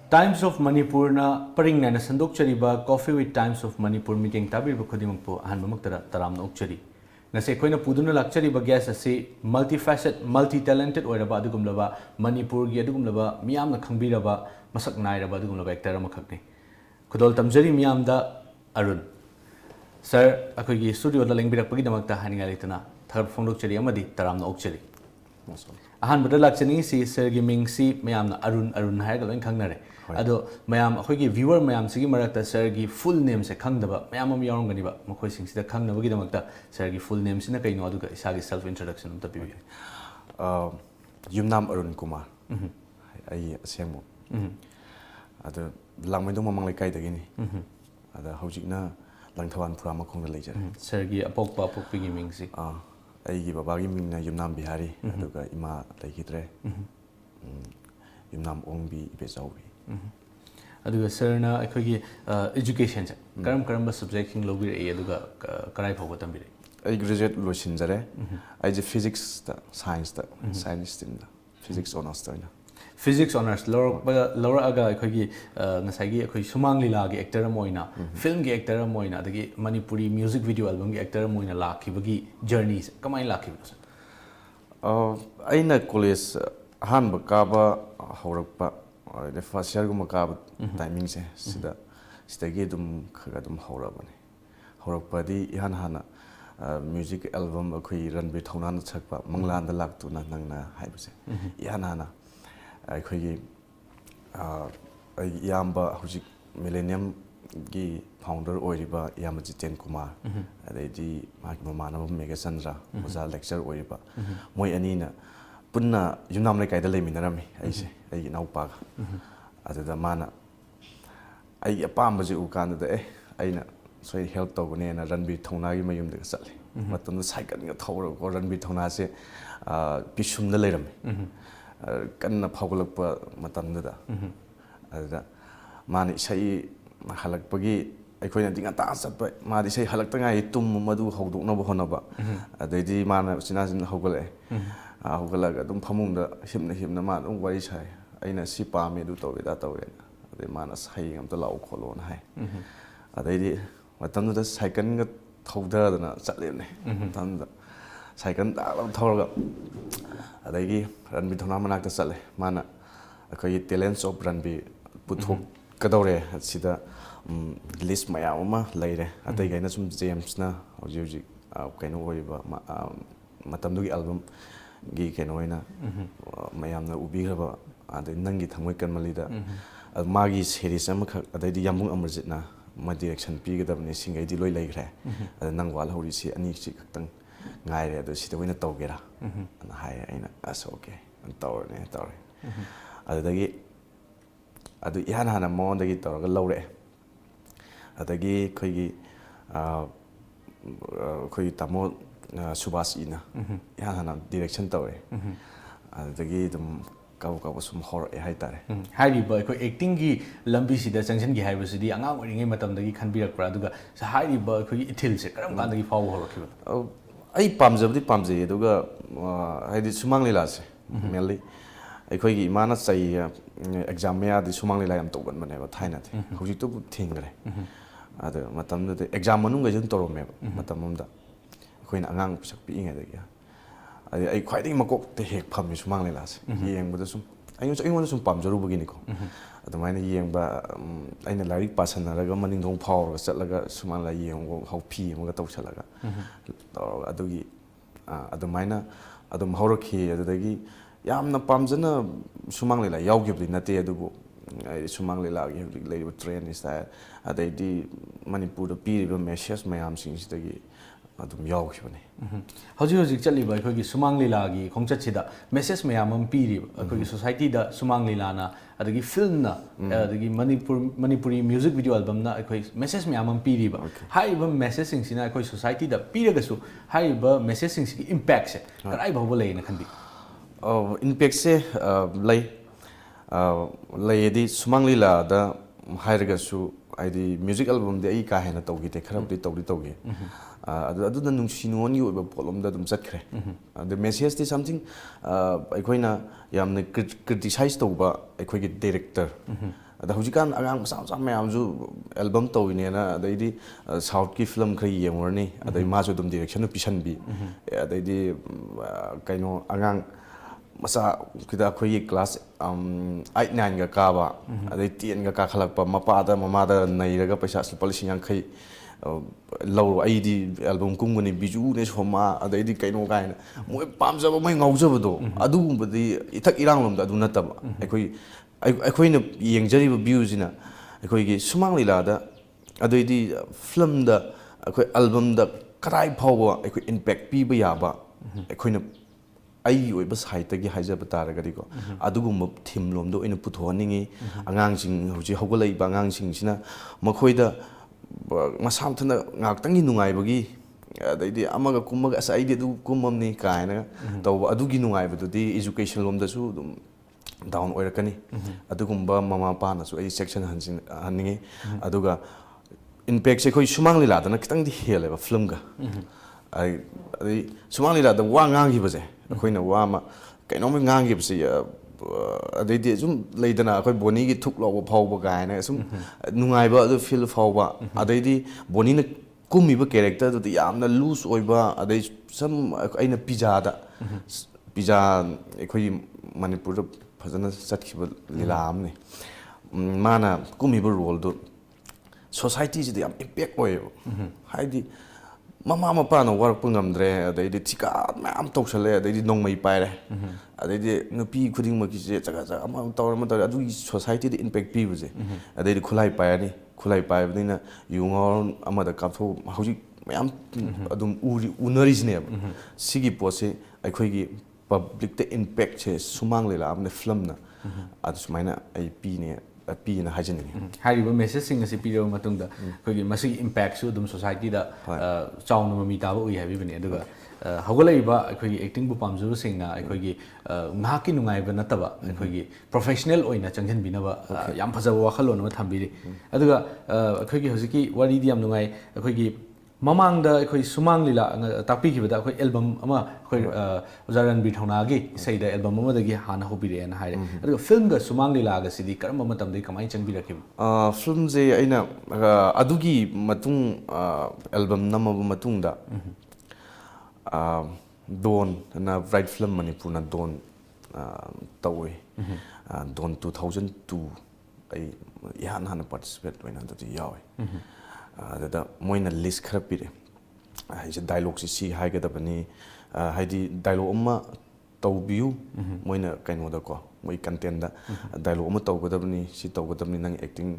Times of Manipur na paring na sandok chariba Coffee with Times of Manipur meeting tabi ba khudimang po ahan maktara taram na ukchari na se koina puduna lakchari ba guest ase multifaceted multi-talented oiraba adugumlaba Manipur gi adugumlaba miyam na khangbiraba masak nairaba adugumlaba actor amakhakne khudol tamjari miyam da Arun sir akoi gi studio da lengbirak pagi damakta haninga leitana third phone chari amadi taram na ukchari ahan bada lakchani si sir gi mingsi miyam na Arun hai galoin khangnare ado mayam akhoi viewer mayam sigi marakta sir gi full name se khangdaba mayam am yarom gani ba makhoi sing sida khangnaba gi damakta sir gi full name sina kaino adu ga isagi self introduction um tapibi Yumnam Arun Kumar ai asemu ado langmaido mamang lekai dagini ada hojikna langthawan pura makhong da leijare sir gi apokpa apokpi gi mingsi ai gi baba gi mingna Yumnam Bihari aduga ima leikidre Yumnam Ongbi Bezaubi aduga sir na akhoi education se karam subject king lobi re aduga karai phoba tambire ai graduate losinjare ai je physics da science da science stream da physics honors da ina physics honors lower aga akhoi nasai gi akhoi sumang lila gi actor moina film gi actor moina adagi Manipuri music video album gi actor moina lakhibagi journey se kamai lakhibus aina college han ba kaba haurakpa the first year gum ka timing se sida ge dum khaga dum haurabane haurakpa di ihan hana music album akhoi ranbi thona na chakpa manglan da laktu na nangna haibse ihan hana akhoi gi yamba hujik millennium gi founder oiriba yamaji ten kumar adaidi magi mamana mega sandra oza lecture oiriba moi anina punna Yumnam lekai da leminarami aise ai naupa adada mana ai apambaji ukanda da aina soi help tawne na ranbi thona gi mayum da chatle matam cycle ga thawra ko ranbi thona se pisum da leram kanna phawlakpa matam da adada mana isai halakpagi aikoina dinga ta satpa madi sei halakta ngai tum madu hawdokna bo honaba adaidi mana sinasin hawgale hawgalaga dum phamungda himna ma dum wari sai aina si pame du tawe da tawe ade mana sai ngam ta law kholon hai adaidi matam da cycle ga thawda na chatlene tam da cycle da thawra adaigi ranbi thona manak ta chatle mana akai talents of ranbi puthok kadore sida list mayam ma leire atai gaina sum James na hoji kaino oiba matam du gi album gi kenoina mayam na ubi graba ade nangi thangoi kanmalida magi series am kha ade yambung amarjit na ma direction pi gadabne singai di loi leigre ade nangwal hori si ani chi khaktang ngai re ado sida oina tawgera ana hai aina as okay an tawrne tawre adagi adu ihan hana mon dagi tawra lawre adagi khoi tamo Subhas ina ihan hana direction tawre adagi dum kaw sum hor hai tare hari ba khoi acting gi lambi sida changsan gi haibu sidi angang oringe matam dagi khanbirak pra aduga sa hari ba khoi ithil se karam kan dagi faw horokhiba ai pamjabdi pamjai aduga haidi sumang lila se mainly akhoi gi mana chai exam ya di sumang lila yam togan mane ba thaina the hojik to thingre adu matam de exam manung ga jun torome matam mumda khoina angang sak pi inga dagi ai khwai ding makok te hek pham sumang lila se yeng bada sum ai sum pamjaru bagi ni ko adamaina yeng ba aina larik pasana raga maning dong phaw ga chatlaga sumang la yeng go hau phi mo ga taw chalaga adugi adamaina adum haurakhi adagi yamna pamjana sumang lila yaugibli nate adubu ai sumang lila gi hujik leiba trend style adaidi Manipur da piriba message mayam sing sidagi adum yaugibani hojik chaliba akhoi sumang lila gi khongchat sida message mayam am piriba akhoi society da sumang lila na adagi film na adagi Manipuri music video album na akhoi message mayam am piriba haiba message sing sina akhoi society da piraga su haiba message sing si impact se karai bhawba leina khandi impact se lay di sumang lila da hairaga su aidi music album de ai ka hena tawgi te kharabdi tawgi adu da nungsi nuoni oiba polom da dum chatkre the message is something aikoina yamne criticize tawba aikoigi director ꯑꯗ ꯍꯧꯖꯤꯛꯀꯥꯟ ꯑꯉꯥꯡ ꯃꯆꯥ ꯃꯆꯥ ꯃꯌꯥꯝꯁꯨ album ꯇꯧꯏꯅꯦꯅ ꯑꯗꯩꯗꯤ ꯁꯥꯎꯠꯀꯤ film ꯈꯔ ꯌꯦꯡꯉꯨꯔꯅꯤ ꯑꯗꯩ ꯃꯥꯁꯨ ꯑꯗꯨꯝ ꯗꯤꯔꯦꯛꯁꯟ ꯄꯤꯁꯟꯕꯤ ꯑꯗꯩꯗꯤ ꯀꯩꯅꯣ ꯑꯉꯥꯡ ꯃꯆꯥ ꯈꯤꯇ ꯑꯩꯈꯣꯏꯒꯤ ꯀ꯭ꯂꯥꯁ 8, 9ꯒ ꯀꯥꯕ ꯑꯗꯩ 10ꯒ ꯀꯥꯈꯠꯂꯛꯄ ꯃꯄꯥꯗ ꯃꯃꯥꯗ ꯅꯩꯔꯒ ꯄꯩꯁꯥ ꯂꯨꯄꯥ 50,000 ꯂꯧꯔꯣ ꯑꯩꯗꯤ ꯑꯦꯜꯕꯝ ꯀꯨꯝꯒꯅꯤ ꯕꯤꯖꯨꯅꯦ ꯁꯣꯃꯥ ꯑꯗꯩꯗꯤ ꯀꯩꯅꯣ ꯀꯥꯏꯅ ꯃꯣꯏ ꯄꯥꯝꯖꯕ ꯃꯣꯏ ꯉꯥꯎꯖꯕꯗꯣ ꯑꯗꯨꯒꯨꯝꯕꯗꯤ ꯏꯊꯛ ꯏꯔꯥꯡꯂꯣꯝꯗ ꯑꯗꯨ ꯅꯠꯇꯕ ꯑꯩꯈꯣꯏꯅ ꯌꯦꯡꯖꯔꯤꯕ ꯚ꯭ꯌꯨꯁꯤꯅ ꯑꯩꯈꯣꯏꯒꯤ ꯁꯨꯃꯥꯡ ꯂꯤꯂꯥꯗ ꯑꯗꯩꯗꯤ ꯐꯤꯂꯝꯗ ꯑꯩꯈꯣꯏ ꯑꯦꯜꯕꯝꯗ ꯀꯗꯥꯏ ꯐꯥꯎꯕ ꯑꯩꯈꯣꯏ ꯏꯝꯄꯦꯛ ꯄꯤꯕ ꯌꯥꯕ ꯑꯩꯈꯣꯏꯅ ꯑꯩꯒꯤ ꯑꯣꯏꯕ ꯁꯥꯏꯠꯇꯒꯤ ꯍꯥꯏꯖꯕ ꯇꯥꯔꯒꯗꯤꯀꯣ ꯑꯗꯨꯒꯨꯝꯕ ꯊꯤꯝ ꯂꯣꯝꯗ ꯑꯣꯏꯅ ꯄꯨꯊꯣꯛꯍꯟꯅꯤꯡꯉꯤ ꯑꯉꯥꯡꯁꯤꯡ ꯍꯧꯖꯤꯛ ꯍꯧꯒꯠꯂꯛꯏꯕ ꯑꯉꯥꯡꯁꯤꯡꯁꯤꯅ ꯃꯈꯣꯏꯗ ꯃꯁꯥ ꯃꯊꯟꯇ ꯉꯥꯛꯇꯪꯒꯤ ꯅꯨꯡꯉꯥꯏꯕꯒꯤ ꯑꯗꯩꯗꯤ ꯑꯃꯒ ꯀꯨꯝꯃꯒ ꯑꯁ ꯑꯩꯗꯤ ꯑꯗꯨ ꯀꯨꯝꯃꯝꯅꯤ ꯀꯥꯏꯅ ꯇꯧꯕ ꯑꯗꯨꯒꯤ ꯅꯨꯡꯉꯥꯏꯕꯗꯨꯗꯤ ꯏꯖꯨꯀꯦꯁꯟ ꯂꯣꯝꯗꯁꯨ ꯑꯗꯨꯝ ꯗꯥꯎꯟ ꯑꯣꯏꯔꯛꯀꯅꯤ ꯑꯗꯨꯒꯨꯝꯕ ꯃꯃꯥ ꯃꯄꯥꯅꯁꯨ ꯑꯩ ꯆꯦꯛꯁꯤꯟꯍꯟꯅꯤꯡꯉꯤ ꯑꯗꯨꯒ ꯏꯝꯄꯦꯛꯁꯦ ꯑꯩꯈꯣꯏ ꯁꯨꯃꯥꯡ ꯂꯤꯂꯥꯗꯅ ꯈꯤꯇꯪꯗꯤ ꯍꯦꯜꯂꯦꯕ ꯐꯤꯂꯝꯒ ꯑꯗꯩ ꯁꯨꯃꯥꯡ ꯂꯤꯂꯥꯗ ꯋꯥ ꯉꯥꯡꯈꯤꯕꯁꯦ ꯑꯩꯈꯣꯏꯅ ꯋꯥ ꯑꯃ ꯀꯩꯅꯣꯝꯃ ꯉꯥꯡꯈꯤꯕꯁꯦ ꯑꯗꯩꯗꯤ ꯁꯨꯝ ꯂꯩꯗꯅ ꯑꯩꯈꯣꯏ ꯕꯣꯅꯤꯒꯤ ꯊꯨꯛ ꯂꯥꯎꯕ ꯐꯥꯎꯕ ꯀꯥꯏꯅ ꯁꯨꯝ ꯅꯨꯡꯉꯥꯏꯕ ꯑꯗꯨ ꯐꯤꯜ ꯐꯥꯎꯕ ꯑꯗꯩꯗꯤ ꯕꯣꯅꯤꯅ ꯀꯨꯝꯃꯤꯕ ꯀꯦꯔꯦꯛꯇꯔꯗꯨꯗꯤ ꯌꯥꯝꯅ ꯂꯨꯖ ꯑꯣꯏꯕ ꯑꯗꯩ ꯁꯨꯝ ꯑꯩꯅ ꯄꯤꯖꯥ ꯑꯩꯈꯣꯏꯒꯤ ꯃꯅꯤꯄꯨꯔꯗ ꯐꯖꯅ ꯆꯠꯈꯤꯕ ꯂꯤꯂꯥ ꯑꯃꯅꯤ ꯃꯥꯅ ꯀꯨꯝꯃꯤꯕ ꯔꯣꯜꯗꯨ ꯁꯣꯁꯥꯏꯇꯤꯁꯤꯗ ꯌꯥꯝ ꯏꯝꯄꯦꯛ ꯑꯣꯏꯌꯦꯕ ꯍꯥꯏꯗꯤ ꯃꯃꯥ ꯃꯄꯥꯅ ꯋꯥꯔꯛꯄ ꯉꯝꯗ꯭ꯔꯦ ꯑꯗꯩꯗꯤ ꯊꯤꯀꯥ ꯃꯌꯥꯝ ꯇꯧꯁꯜꯂꯦ ꯑꯗꯩꯗꯤ ꯅꯣꯡꯃꯩ ꯄꯥꯏꯔꯦ ꯑꯗꯩꯗꯤ ꯅꯨꯄꯤ ꯈꯨꯗꯤꯡꯃꯛꯀꯤꯁꯦ ꯆꯒꯠ ꯑꯃ ꯇꯧꯔ ꯑꯗꯨꯒꯤ ꯁꯣꯁꯥꯏꯇꯤꯗ ꯏꯝꯄꯦꯛ ꯄꯤꯕꯁꯦ ꯑꯗꯩꯗꯤ ꯈꯨꯠꯂꯥꯏ ꯄꯥꯏꯔꯅꯤ ꯈꯨꯠꯂꯥꯏ ꯄꯥꯏꯕꯅꯤꯅ ꯌꯨ ꯉꯥꯎꯔ ꯑꯃꯗ ꯀꯥꯞꯊꯣꯛ ꯍꯧꯖꯤꯛ ꯃꯌꯥꯝ ꯑꯗꯨꯝ ꯎꯅꯔꯤꯁꯤꯅꯦꯕ ꯁꯤꯒꯤ ꯄꯣꯠꯁꯦ ꯑꯩꯈꯣꯏꯒꯤ ꯄꯕ꯭ꯂꯤꯛꯇ ꯏꯝꯄꯦꯛꯁꯦ ꯁꯨꯃꯥꯡ ꯂꯤꯂꯥ ꯑꯃꯅ ꯐꯤꯂꯝꯅ ꯑꯗꯨ ꯁꯨꯃꯥꯏꯅ ꯑꯩ ꯄꯤꯅ ꯍꯥꯏꯖꯅꯤꯡꯉꯤ ꯍꯥꯏꯔꯤꯕ ꯃꯦꯁꯦꯖꯁꯤꯡ ꯑꯁꯤ ꯄꯤꯔꯕ ꯃꯇꯨꯡꯗ ꯑꯩꯈꯣꯏꯒꯤ ꯃꯁꯤꯒꯤ ꯏꯝꯄꯦꯛꯁꯨ ꯑꯗꯨꯝ ꯁꯣꯁꯥꯏꯇꯤꯗ ꯆꯥꯎꯅ ꯃꯃꯤ ꯇꯥꯕ ꯎꯏ ꯍꯥꯏꯕꯤꯕꯅꯤ ꯑꯗꯨꯒ ꯍꯧꯒꯠꯂꯛꯏꯕ ꯑꯩꯈꯣꯏꯒꯤ ꯑꯦꯛꯇꯤꯡꯕꯨ ꯄꯥꯝꯖꯕꯁꯤꯡꯅ ꯑꯩꯈꯣꯏꯒꯤ ꯉꯥꯏꯍꯥꯛꯀꯤ ꯅꯨꯡꯉꯥꯏꯕ ꯅꯠꯇꯕ ꯑꯩꯈꯣꯏꯒꯤ ꯄ꯭ꯔꯣꯐꯦꯁꯅꯦꯜ ꯑꯣꯏꯅ ꯆꯪꯁꯤꯟꯕꯤꯅꯕ ꯌꯥꯝ ꯐꯖꯕ ꯋꯥꯈꯜꯂꯣꯟ ꯑꯃ ꯊꯝꯕꯤꯔꯤ ꯑꯗꯨꯒ ꯑꯩꯈꯣꯏꯒꯤ ꯍꯧꯖꯤꯛꯀꯤ ꯋꯥꯔꯤꯗꯤ ꯌꯥꯝ ꯅꯨꯡꯉꯥꯏ ꯑꯩꯈꯣꯏꯒꯤ ꯃꯃꯥꯡꯗ ꯑꯩꯈꯣꯏ ꯁꯨꯃꯥꯡ ꯂꯤꯂꯥ ꯇꯥꯛꯄꯤꯈꯤꯕꯗ ꯑꯩꯈꯣꯏ ꯑꯦꯜꯕꯝ ꯑꯃ ꯑꯩꯈꯣꯏ ꯑꯣꯖꯥ ꯔꯟꯕꯤꯔ ꯊꯧꯅꯥꯒꯤ ꯏꯁꯩꯗ ꯑꯦꯜꯕꯝ ꯑꯃꯗꯒꯤ ꯍꯥꯟꯅ ꯍꯧꯕꯤꯔꯛꯑꯦꯅ ꯍꯥꯏꯔꯦ ꯑꯗꯨꯒ ꯐꯤल्मꯒ ꯁꯨꯃꯥꯡ ꯂꯤꯂꯥꯒꯁꯤꯗꯤ ꯀꯔꯝꯕ ꯃꯇꯝꯗꯒꯤ ꯀꯃꯥꯏꯅ ꯆꯪꯕꯤꯔꯛꯈꯤꯕ ꯐꯤल्मꯁꯦ ꯑꯩꯅ ꯑꯗꯨꯒꯤ ꯃꯇꯨꯡ ꯑꯦꯜꯕꯝ ꯅꯝꯃꯕ ꯃꯇꯨꯡꯗ ꯗꯣꯟ ꯑꯅ ꯕ꯭ꯔꯥꯏꯠ ꯐꯤल्म ꯃꯅꯤꯄꯨꯔꯅ ꯗꯣꯟ ꯇꯧꯋꯤ ꯗꯣꯟ 2002 ꯑꯩ ꯏꯍꯥꯟ ꯍꯥꯟꯅ ꯄꯥꯔꯇꯤꯁꯤꯄꯦꯠ ꯑꯣꯏꯅ ꯑꯗꯨꯗꯤ ꯌꯥꯎꯋꯤ ꯑꯗꯨꯗ ꯃꯣꯏꯅ ꯂꯤꯁ ꯈꯔ ꯄꯤꯔꯛꯑꯦ ꯍꯥꯏꯁꯦ ꯗꯥꯏꯂꯣꯛꯁꯤ ꯁꯤ ꯍꯥꯏꯒꯗꯕꯅꯤ ꯍꯥꯏꯗꯤ ꯗꯥꯏꯂꯣꯛ ꯑꯃ ꯇꯧꯕꯤꯌꯨ ꯃꯣꯏꯅ ꯀꯩꯅꯣꯗꯀꯣ ꯃꯣꯏ ꯀꯟꯇꯦꯟꯗ ꯗꯥꯏꯂꯣꯛ ꯑꯃ ꯇꯧꯒꯗꯕꯅꯤ ꯁꯤ ꯇꯧꯒꯗꯕꯅꯤ ꯅꯪ ꯑꯦꯛꯇꯤꯡ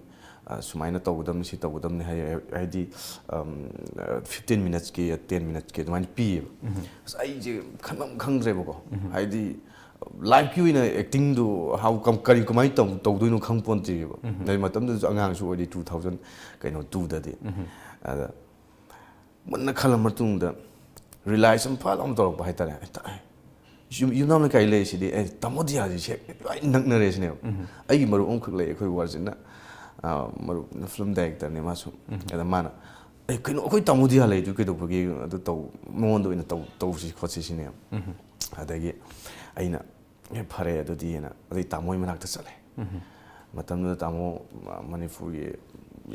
ꯁꯨꯃꯥꯏꯅ ꯇꯧꯒꯗꯕꯅꯤ ꯁꯤ ꯇꯧꯒꯗꯕꯅꯤ ꯍꯥꯏꯗꯤ 15 minutes 10 minutes ꯑꯗꯨꯃꯥꯏꯅ ꯄꯤꯌꯦꯕ ꯑꯁ ꯑꯩꯁꯦ ꯈꯟꯐꯝ ꯈꯪꯗ꯭ꯔꯦꯕꯀோ ꯍꯥꯏꯗꯤ ꯂꯥꯏꯐꯀꯤ ꯑꯣꯏꯅ ꯑꯦꯛꯇꯤꯡꯗꯨ ꯀꯃꯥꯏꯅ ꯇꯧꯗꯣꯏꯅꯣ ꯈꯪ ꯄꯣꯟꯇꯦꯕ ꯑꯗꯩ ꯃꯇꯝꯗꯨꯗꯁꯨ ꯑꯉꯥꯡꯁꯨ ꯑꯣꯏꯔꯤ 2002ꯗꯗꯤ ꯑꯗ ꯃꯨꯟꯅ ꯈꯜꯂ ꯃꯇꯨꯡꯗ ꯔꯤꯂꯥꯏꯁ ꯑꯃ ꯐꯠ ꯑꯃ ꯇꯧꯔꯛꯄ ꯍꯥꯏꯇꯥꯔꯦ ꯌꯨꯝꯅꯥꯝ ꯂꯩꯀꯥꯏ ꯂꯩꯔꯤꯁꯤꯗꯤ ꯇꯥꯃꯣꯗꯤꯌꯥꯁꯤ ꯁꯦ ꯂꯣꯏ ꯅꯛꯅꯔꯦ ꯁꯤꯅꯦꯕ ꯑꯩꯒꯤ ꯃꯔꯨꯞ ꯑꯃꯈꯛ ꯂꯩ ꯑꯩꯈꯣꯏ ꯋꯥꯔꯖꯤꯟꯅ ꯃꯔꯨꯞꯅ ꯐꯤल्म ꯗꯥꯏꯔꯦꯛꯇꯔꯅꯦ ꯃꯥꯁꯨ ꯑꯗ ꯃꯥꯅ ꯀꯩꯅꯣ ꯑꯩꯈꯣꯏ ꯇꯥꯃꯣꯗꯤꯌꯥ ꯂꯩꯗꯨ ꯀꯩꯗꯧꯕꯒꯤ ꯑꯗꯨ ꯃꯉꯣꯟꯗ ꯑꯣꯏꯅ ꯇꯧꯁꯤ ꯈꯣꯠꯁꯤ ꯁꯤꯅꯦꯕ ꯑꯗꯒꯤ ꯑꯩꯅ ꯐꯔꯦ ꯑꯗꯨꯗꯤꯅ ꯑꯗꯩ ꯇꯥꯃꯣꯒꯤ ꯃꯅꯥꯛꯇ ꯆꯠꯂꯦ ꯃꯇꯝꯗꯨꯗ ꯇꯥꯃꯣ ꯃꯅꯤꯄꯨꯔꯒꯤ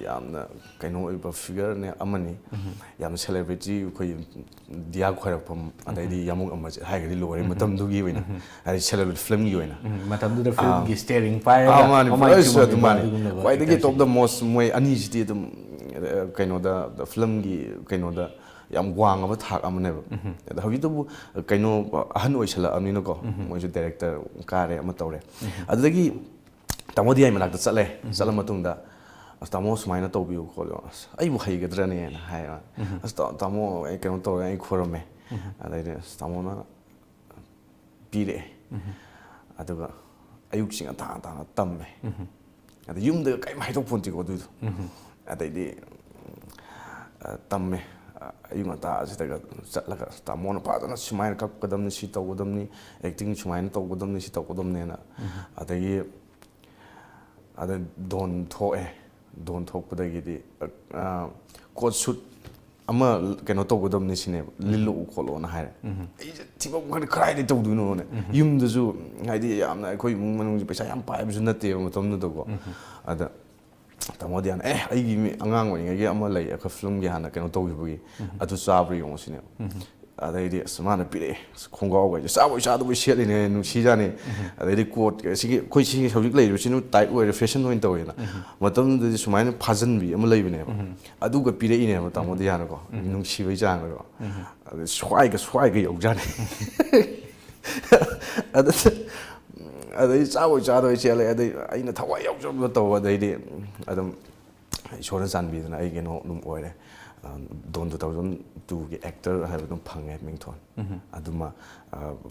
ꯌꯥꯝꯅ ꯀꯩꯅꯣ ꯑꯣꯏꯕ ꯐꯤꯒꯔꯅꯦ ꯑꯃꯅꯤ ꯌꯥꯝꯅ ꯁꯦꯂꯦꯕ꯭रिꯇꯤ ꯑꯩꯈꯣꯏ ꯗꯤꯌꯥ ꯈꯣꯏꯔꯛꯐꯝ ꯑꯗꯩꯗꯤ ꯌꯥꯃꯨꯛ ꯑꯃꯁꯦ ꯍꯥꯏꯔꯒꯗꯤ ꯂꯣꯏꯔꯦ ꯃꯇꯝꯗꯨꯒꯤ ꯑꯣꯏꯅ ꯍꯥꯏꯗꯤ ꯁꯦꯂꯦꯕ꯭ꯔꯤꯇꯤ ꯐꯤल्मꯒꯤ ꯑꯣꯏꯅ ꯃꯇꯝꯗꯨꯗ ꯐꯤल्मꯒꯤ ꯁ꯭ꯇꯦꯔꯤꯡ ꯄꯥꯏꯔꯒ ꯃꯥꯅꯤ ꯑꯗꯨꯃꯥꯅꯤ ꯈ꯭ꯋꯥꯏꯗꯒꯤ ꯇꯣꯞ ꯗ ꯃꯣꯁ ꯃꯣꯏ ꯑꯅꯤꯁꯤꯗꯤ ꯑꯗꯨꯝ ꯀꯩꯅꯣꯗ ꯐꯤल्मꯒꯤ ꯀꯩꯅꯣꯗ ꯌꯥꯝ ꯋꯥꯡꯉꯕ ꯊꯥꯛ ꯑꯃꯅꯦꯕ ꯑꯗ ꯍꯧꯖꯤꯛꯇꯕꯨ ꯀꯩꯅꯣ ꯑꯍꯟ ꯑꯣꯏꯁꯜꯂꯛꯑꯕꯅꯤꯅꯀꯣ ꯃꯣꯏꯁꯨ ꯗꯥꯏꯔꯦꯛꯇꯔ ꯀꯥꯔꯦ ꯑꯃ ꯇꯧꯔꯦ ꯑꯗꯨꯗꯒꯤ ꯇꯥꯃꯣꯗꯤꯌꯥꯏ ꯃꯅꯥꯛꯇ ꯆꯠꯂ ꯃꯇꯨꯡꯗ ꯑꯁ ꯇꯥꯃꯣ ꯁꯨꯃꯥꯏꯅ ꯇꯧꯕꯤꯌꯨ ꯈꯣꯠꯂꯣ ꯑꯁ ꯑꯩꯕꯨ ꯍꯩꯒꯗ꯭ꯔꯅꯦꯅ ꯍꯥꯏꯌꯦ ꯑꯁ ꯇꯥꯃꯣ ꯑꯩ ꯀꯩꯅꯣ ꯇꯧꯔꯦ ꯑꯩ ꯈꯣꯏꯔꯝꯃꯦ ꯑꯗꯩꯗꯤ ꯑꯁ ꯇꯥꯃꯣꯅ ꯄꯤꯔꯛꯑꯦ ꯑꯗꯨꯒ ꯑꯌꯨꯛꯁꯤ ꯉꯟꯇꯥꯅ ꯇꯝꯃꯦ ꯑꯗ ꯌꯨꯝꯗ ꯀꯔꯤꯝ ꯍꯥꯏꯗꯣꯛꯄꯣꯟꯇꯦꯀꯣ ꯑꯗꯨꯏꯗꯣ ꯑꯗꯩꯗꯤ ꯇꯝꯃꯦ ꯑꯌꯨꯛ ꯉꯟꯇꯥꯁꯤꯗꯒ ꯆꯠꯂꯒ ꯇꯥꯃꯣꯅ ꯐꯖꯅ ꯁꯨꯃꯥꯏꯅ ꯀꯞꯀꯗꯕꯅꯤ ꯁꯤ ꯇꯧꯒꯗꯕꯅꯤ ꯑꯦꯛꯇꯤꯡ ꯁꯨꯃꯥꯏꯅ ꯇꯧꯒꯗꯕꯅꯤ ꯁꯤ ꯇꯧꯒꯗꯕꯅꯦꯅ ꯑꯗꯒꯤ ꯗꯣꯟ ꯊꯣꯛꯑꯦ ꯗꯣꯟ ꯊꯣꯛꯄꯗꯒꯤꯗꯤ ꯀꯣꯠ ꯁꯨꯠ ꯑꯃ ꯀꯩꯅꯣ ꯇꯧꯒꯗꯕꯅꯤ ꯁꯤꯅꯦꯕ ꯂꯤꯜꯂꯛꯎ ꯈꯣꯠꯂꯣꯅ ꯍꯥꯏꯔꯦ ꯑꯩꯁꯦ ꯊꯤꯐꯝ ꯈꯪꯗꯦ ꯀꯗꯥꯏꯗ ꯇꯧꯗꯣꯏꯅꯣꯅꯦ ꯌꯨꯝꯗꯁꯨ ꯍꯥꯏꯗꯤ ꯌꯥꯝꯅ ꯑꯩꯈꯣꯏ ꯏꯃꯨꯡ ꯃꯅꯨꯡꯁꯦ ꯄꯩꯁꯥ ꯌꯥꯝ ꯄꯥꯏꯕꯁꯨ ꯅꯠꯇꯦꯕ ꯃꯇꯝꯗꯨꯗꯀꯣ ꯑꯗ ꯇꯥꯃꯣꯗꯤ ꯍꯥꯟꯅ ꯑꯩꯒꯤ ꯑꯉꯥꯡ ꯑꯣꯏꯔꯤꯉꯩꯒꯤ ꯑꯃ ꯂꯩ ꯑꯩꯈꯣꯏ ꯐꯤꯂꯝꯒꯤ ꯍꯥꯟꯅ ꯀꯩꯅꯣ ꯇꯧꯈꯤꯕꯒꯤ ꯑꯗꯨ ꯆꯥꯕ꯭ꯔꯥ ꯌꯦꯡꯉꯣ ꯁꯤꯅꯦꯕ ꯑꯗꯩꯗꯤ ꯑꯁ ꯃꯥꯅ ꯄꯤꯔꯛꯑꯦ ꯈꯣꯡꯒ꯭ꯔꯥꯎꯒꯩꯁꯦ ꯆꯥꯕꯣꯏ ꯆꯥꯗꯕꯣꯏ ꯁꯦꯠꯂꯤꯅꯦ ꯅꯨꯡꯁꯤꯖꯥꯅꯤ ꯑꯗꯩꯗꯤ ꯀꯣꯠ ꯁꯤꯒꯤ ꯑꯩꯈꯣꯏ ꯁꯤꯒꯤ ꯍꯧꯖꯤꯛ ꯂꯩꯔꯤꯕꯁꯤꯅ ꯇꯥꯏꯠ ꯑꯣꯏꯔꯦ ꯐꯦꯁꯟ ꯑꯣꯏꯅ ꯇꯧꯋꯦꯅ ꯃꯇꯝꯗꯨꯗꯗꯤ ꯁꯨꯃꯥꯏꯅ ꯐꯥꯖꯤꯟꯕꯤ ꯑꯃ ꯂꯩꯕꯅꯦꯕ ꯑꯗꯨꯒ ꯄꯤꯔꯛꯏꯅꯦꯕ ꯇꯥꯃꯣꯗꯤ ꯍꯥꯟꯅꯀꯣ ꯅꯨꯡꯁꯤꯕꯩ ꯆꯥꯡꯗꯀꯣ ꯑꯗꯩ ꯁ꯭ꯋꯥꯏꯒ ꯌꯧꯖꯥꯅꯤ ꯑꯗꯩ ꯆꯥꯕꯣꯏ ꯆꯥꯗꯣꯏ ꯆꯦꯜꯂꯦ ꯑꯗꯩ ꯑꯩꯅ ꯊꯋꯥꯏ ꯌꯥꯎꯖꯕꯗ ꯇꯧꯕ ꯑꯗꯩꯗꯤ ꯑꯗꯨꯝ ꯏꯁꯣꯔꯅ ꯆꯥꯟꯕꯤꯗꯅ ꯑꯩ ꯀꯩꯅꯣ ꯑꯗꯨꯝ ꯑꯣꯏꯔꯦ ꯗꯣꯟ 2002ꯒꯤ ꯑꯦꯛꯇꯔ ꯍꯥꯏꯕ ꯑꯗꯨꯝ ꯐꯪꯉꯦ ꯃꯤꯡꯊꯣꯟ ꯑꯗꯨꯃ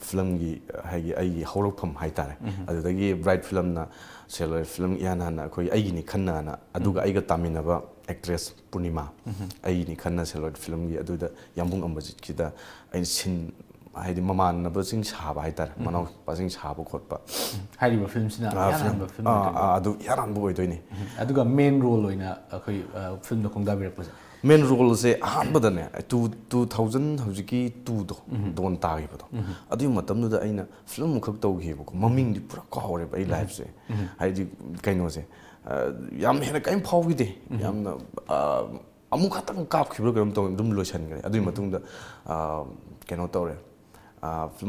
ꯐꯤꯂꯝꯒꯤ ꯑꯩꯒꯤ ꯍꯧꯔꯛꯐꯝ ꯍꯥꯏꯇꯥꯔꯦ ꯑꯗꯨꯗꯒꯤ ꯕ꯭ꯔꯥꯏꯠ ꯐꯤꯂꯝꯅ ꯁꯦꯂꯣꯏ ꯐꯤꯂꯝ ꯏꯍꯥꯟ ꯍꯥꯟꯅ ꯑꯩꯈꯣꯏ ꯑꯩꯒꯤꯅꯤ ꯈꯟꯅꯅ ꯑꯗꯨꯒ ꯑꯩꯒ ꯇꯥꯃꯤꯟꯅꯕ ꯑꯦꯛꯇ꯭ꯔꯦꯁ ꯄꯨꯔꯅꯤꯃꯥ ꯑꯩꯒꯤꯅꯤ ꯈꯟꯅ ꯁꯦꯂꯣꯏ ꯐꯤꯂꯝꯒꯤ ꯑꯗꯨꯗ ꯌꯥꯝꯕꯨꯡ ꯑꯝꯕꯖꯤꯠꯀꯤꯗ ꯑꯩꯅ ꯍꯥꯏꯗꯤ ꯃꯃꯥꯟꯅꯕꯁꯤꯡ ꯁꯥꯕ ꯍꯥꯏꯇꯥꯔꯦ ꯃꯅꯥꯎꯄꯥꯁꯤꯡ ꯁꯥꯕ ꯈꯣꯠꯄ ꯍꯥꯏꯔꯤꯕ ꯐꯤꯂꯝꯁꯤꯅ ꯏꯍꯥꯟ ꯐꯤꯂꯝ ꯑꯣꯏꯗꯣꯏꯅꯤ ꯑꯗꯨ ꯏꯍꯥꯟ ꯍꯥꯟꯕ ꯑꯣꯏꯗꯣꯏꯅꯤ ꯑꯗꯨꯒ ꯃꯦꯟ ꯔꯣꯜ ꯑꯣꯏꯅ ꯑꯩꯈꯣꯏ ꯐꯤꯂꯝꯗ ꯈꯣꯡꯗꯥꯕꯤꯔꯛꯄꯁꯦ ꯃꯦꯟ ꯔꯣꯜꯁꯦ ꯑꯍꯥꯟꯕꯗꯅꯦ 2000 ꯍꯧꯖꯤꯛꯀꯤ 2ꯗꯣ ꯗꯣꯟ ꯇꯥꯈꯤꯕꯗꯣ ꯑꯗꯨꯒꯤ ꯃꯇꯝꯗꯨꯗ ꯑꯩꯅ ꯐꯤꯂꯝ ꯑꯃꯈꯛ ꯇꯧꯈꯤꯕꯀꯣ ꯃꯃꯤꯡꯗꯤ ꯄꯨꯔꯥ ꯀꯥꯎꯔꯦꯕ ꯑꯩ ꯂꯥꯏꯐꯁꯦ ꯍꯥꯏꯗꯤ ꯀꯩꯅꯣꯁꯦ ꯌꯥꯝ ꯍꯦꯟꯅ ꯀꯔꯤꯝ ꯐꯥꯎꯈꯤꯗꯦ ꯌꯥꯝꯅ ꯑꯃꯨꯛ ꯈꯛꯇꯪ ꯀꯥꯞꯈꯤꯕ꯭ꯔꯥ ꯀꯩꯅꯣꯝ ꯇꯧꯋꯦ ꯑꯗꯨꯝ ꯂꯣꯏꯁꯤꯟꯈ꯭ꯔꯦ ꯑꯗꯨꯒꯤ ꯃꯇꯨꯡꯗ ꯀꯩꯅꯣ ꯇꯧꯔꯦ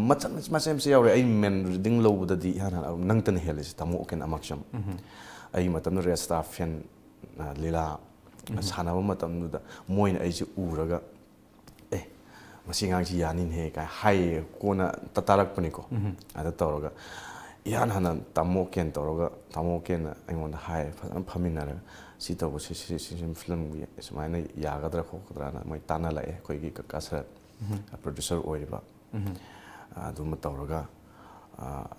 ꯃꯆꯥ ꯃꯆꯥ ꯌꯥꯎꯔꯦ ꯑꯩ ꯃꯦꯟ ꯔꯤꯗꯤꯡ ꯂꯧꯕꯗꯗꯤ ꯏꯍꯥꯟ ꯍꯥꯟꯅ ꯅꯪꯇꯅ ꯍꯦꯜꯂꯤꯁꯦ ꯇꯥꯃꯣ ꯑꯣꯀꯦꯟ ꯑꯃꯛꯆꯝ ꯑꯩ ꯃꯇꯝꯗ ꯔꯦꯗ ꯁ꯭ꯇꯥꯔ ꯐꯦꯟ ꯂꯤꯂꯥ ꯁꯥꯟꯅꯕ ꯃꯇꯝꯗꯨꯗ ꯃꯣꯏꯅ ꯑꯩꯁꯦ ꯎꯔꯒ ꯃꯁꯤ ꯑꯉꯥꯡꯁꯤ ꯌꯥꯅꯤꯅꯦꯍꯦ ꯀꯥꯏ ꯍꯥꯏꯌꯦ ꯀꯣꯟꯅ ꯇꯥꯔꯛꯄꯅꯤꯀꯣ ꯑꯗ ꯇꯧꯔꯒ ꯏꯍꯥꯟ ꯍꯥꯟꯅ ꯇꯥꯃꯣ ꯀꯦꯟ ꯇꯧꯔꯒ ꯇꯥꯃꯣ ꯀꯦꯟꯅ ꯑꯩꯉꯣꯟꯗ ꯍꯥꯏꯌꯦ ꯐꯖꯅ ꯐꯝꯃꯤꯟꯅꯔꯒ ꯁꯤ ꯇꯧꯕꯁꯤ ꯐꯤꯂꯝꯒꯤ ꯁꯨꯃꯥꯏꯅ ꯌꯥꯒꯗ꯭ꯔꯥ ꯈꯣꯠꯀꯗ꯭ꯔꯥꯅ ꯃꯣꯏ ꯇꯥꯟꯅꯂꯛꯑꯦ ꯑꯩꯈꯣꯏꯒꯤ ꯀꯀꯥ ꯁꯔꯠ ꯄ꯭ꯔꯣꯗ꯭ꯌꯨꯁꯔ ꯑꯣꯏꯔꯤꯕ ꯑꯗꯨꯃ ꯇꯧꯔꯒ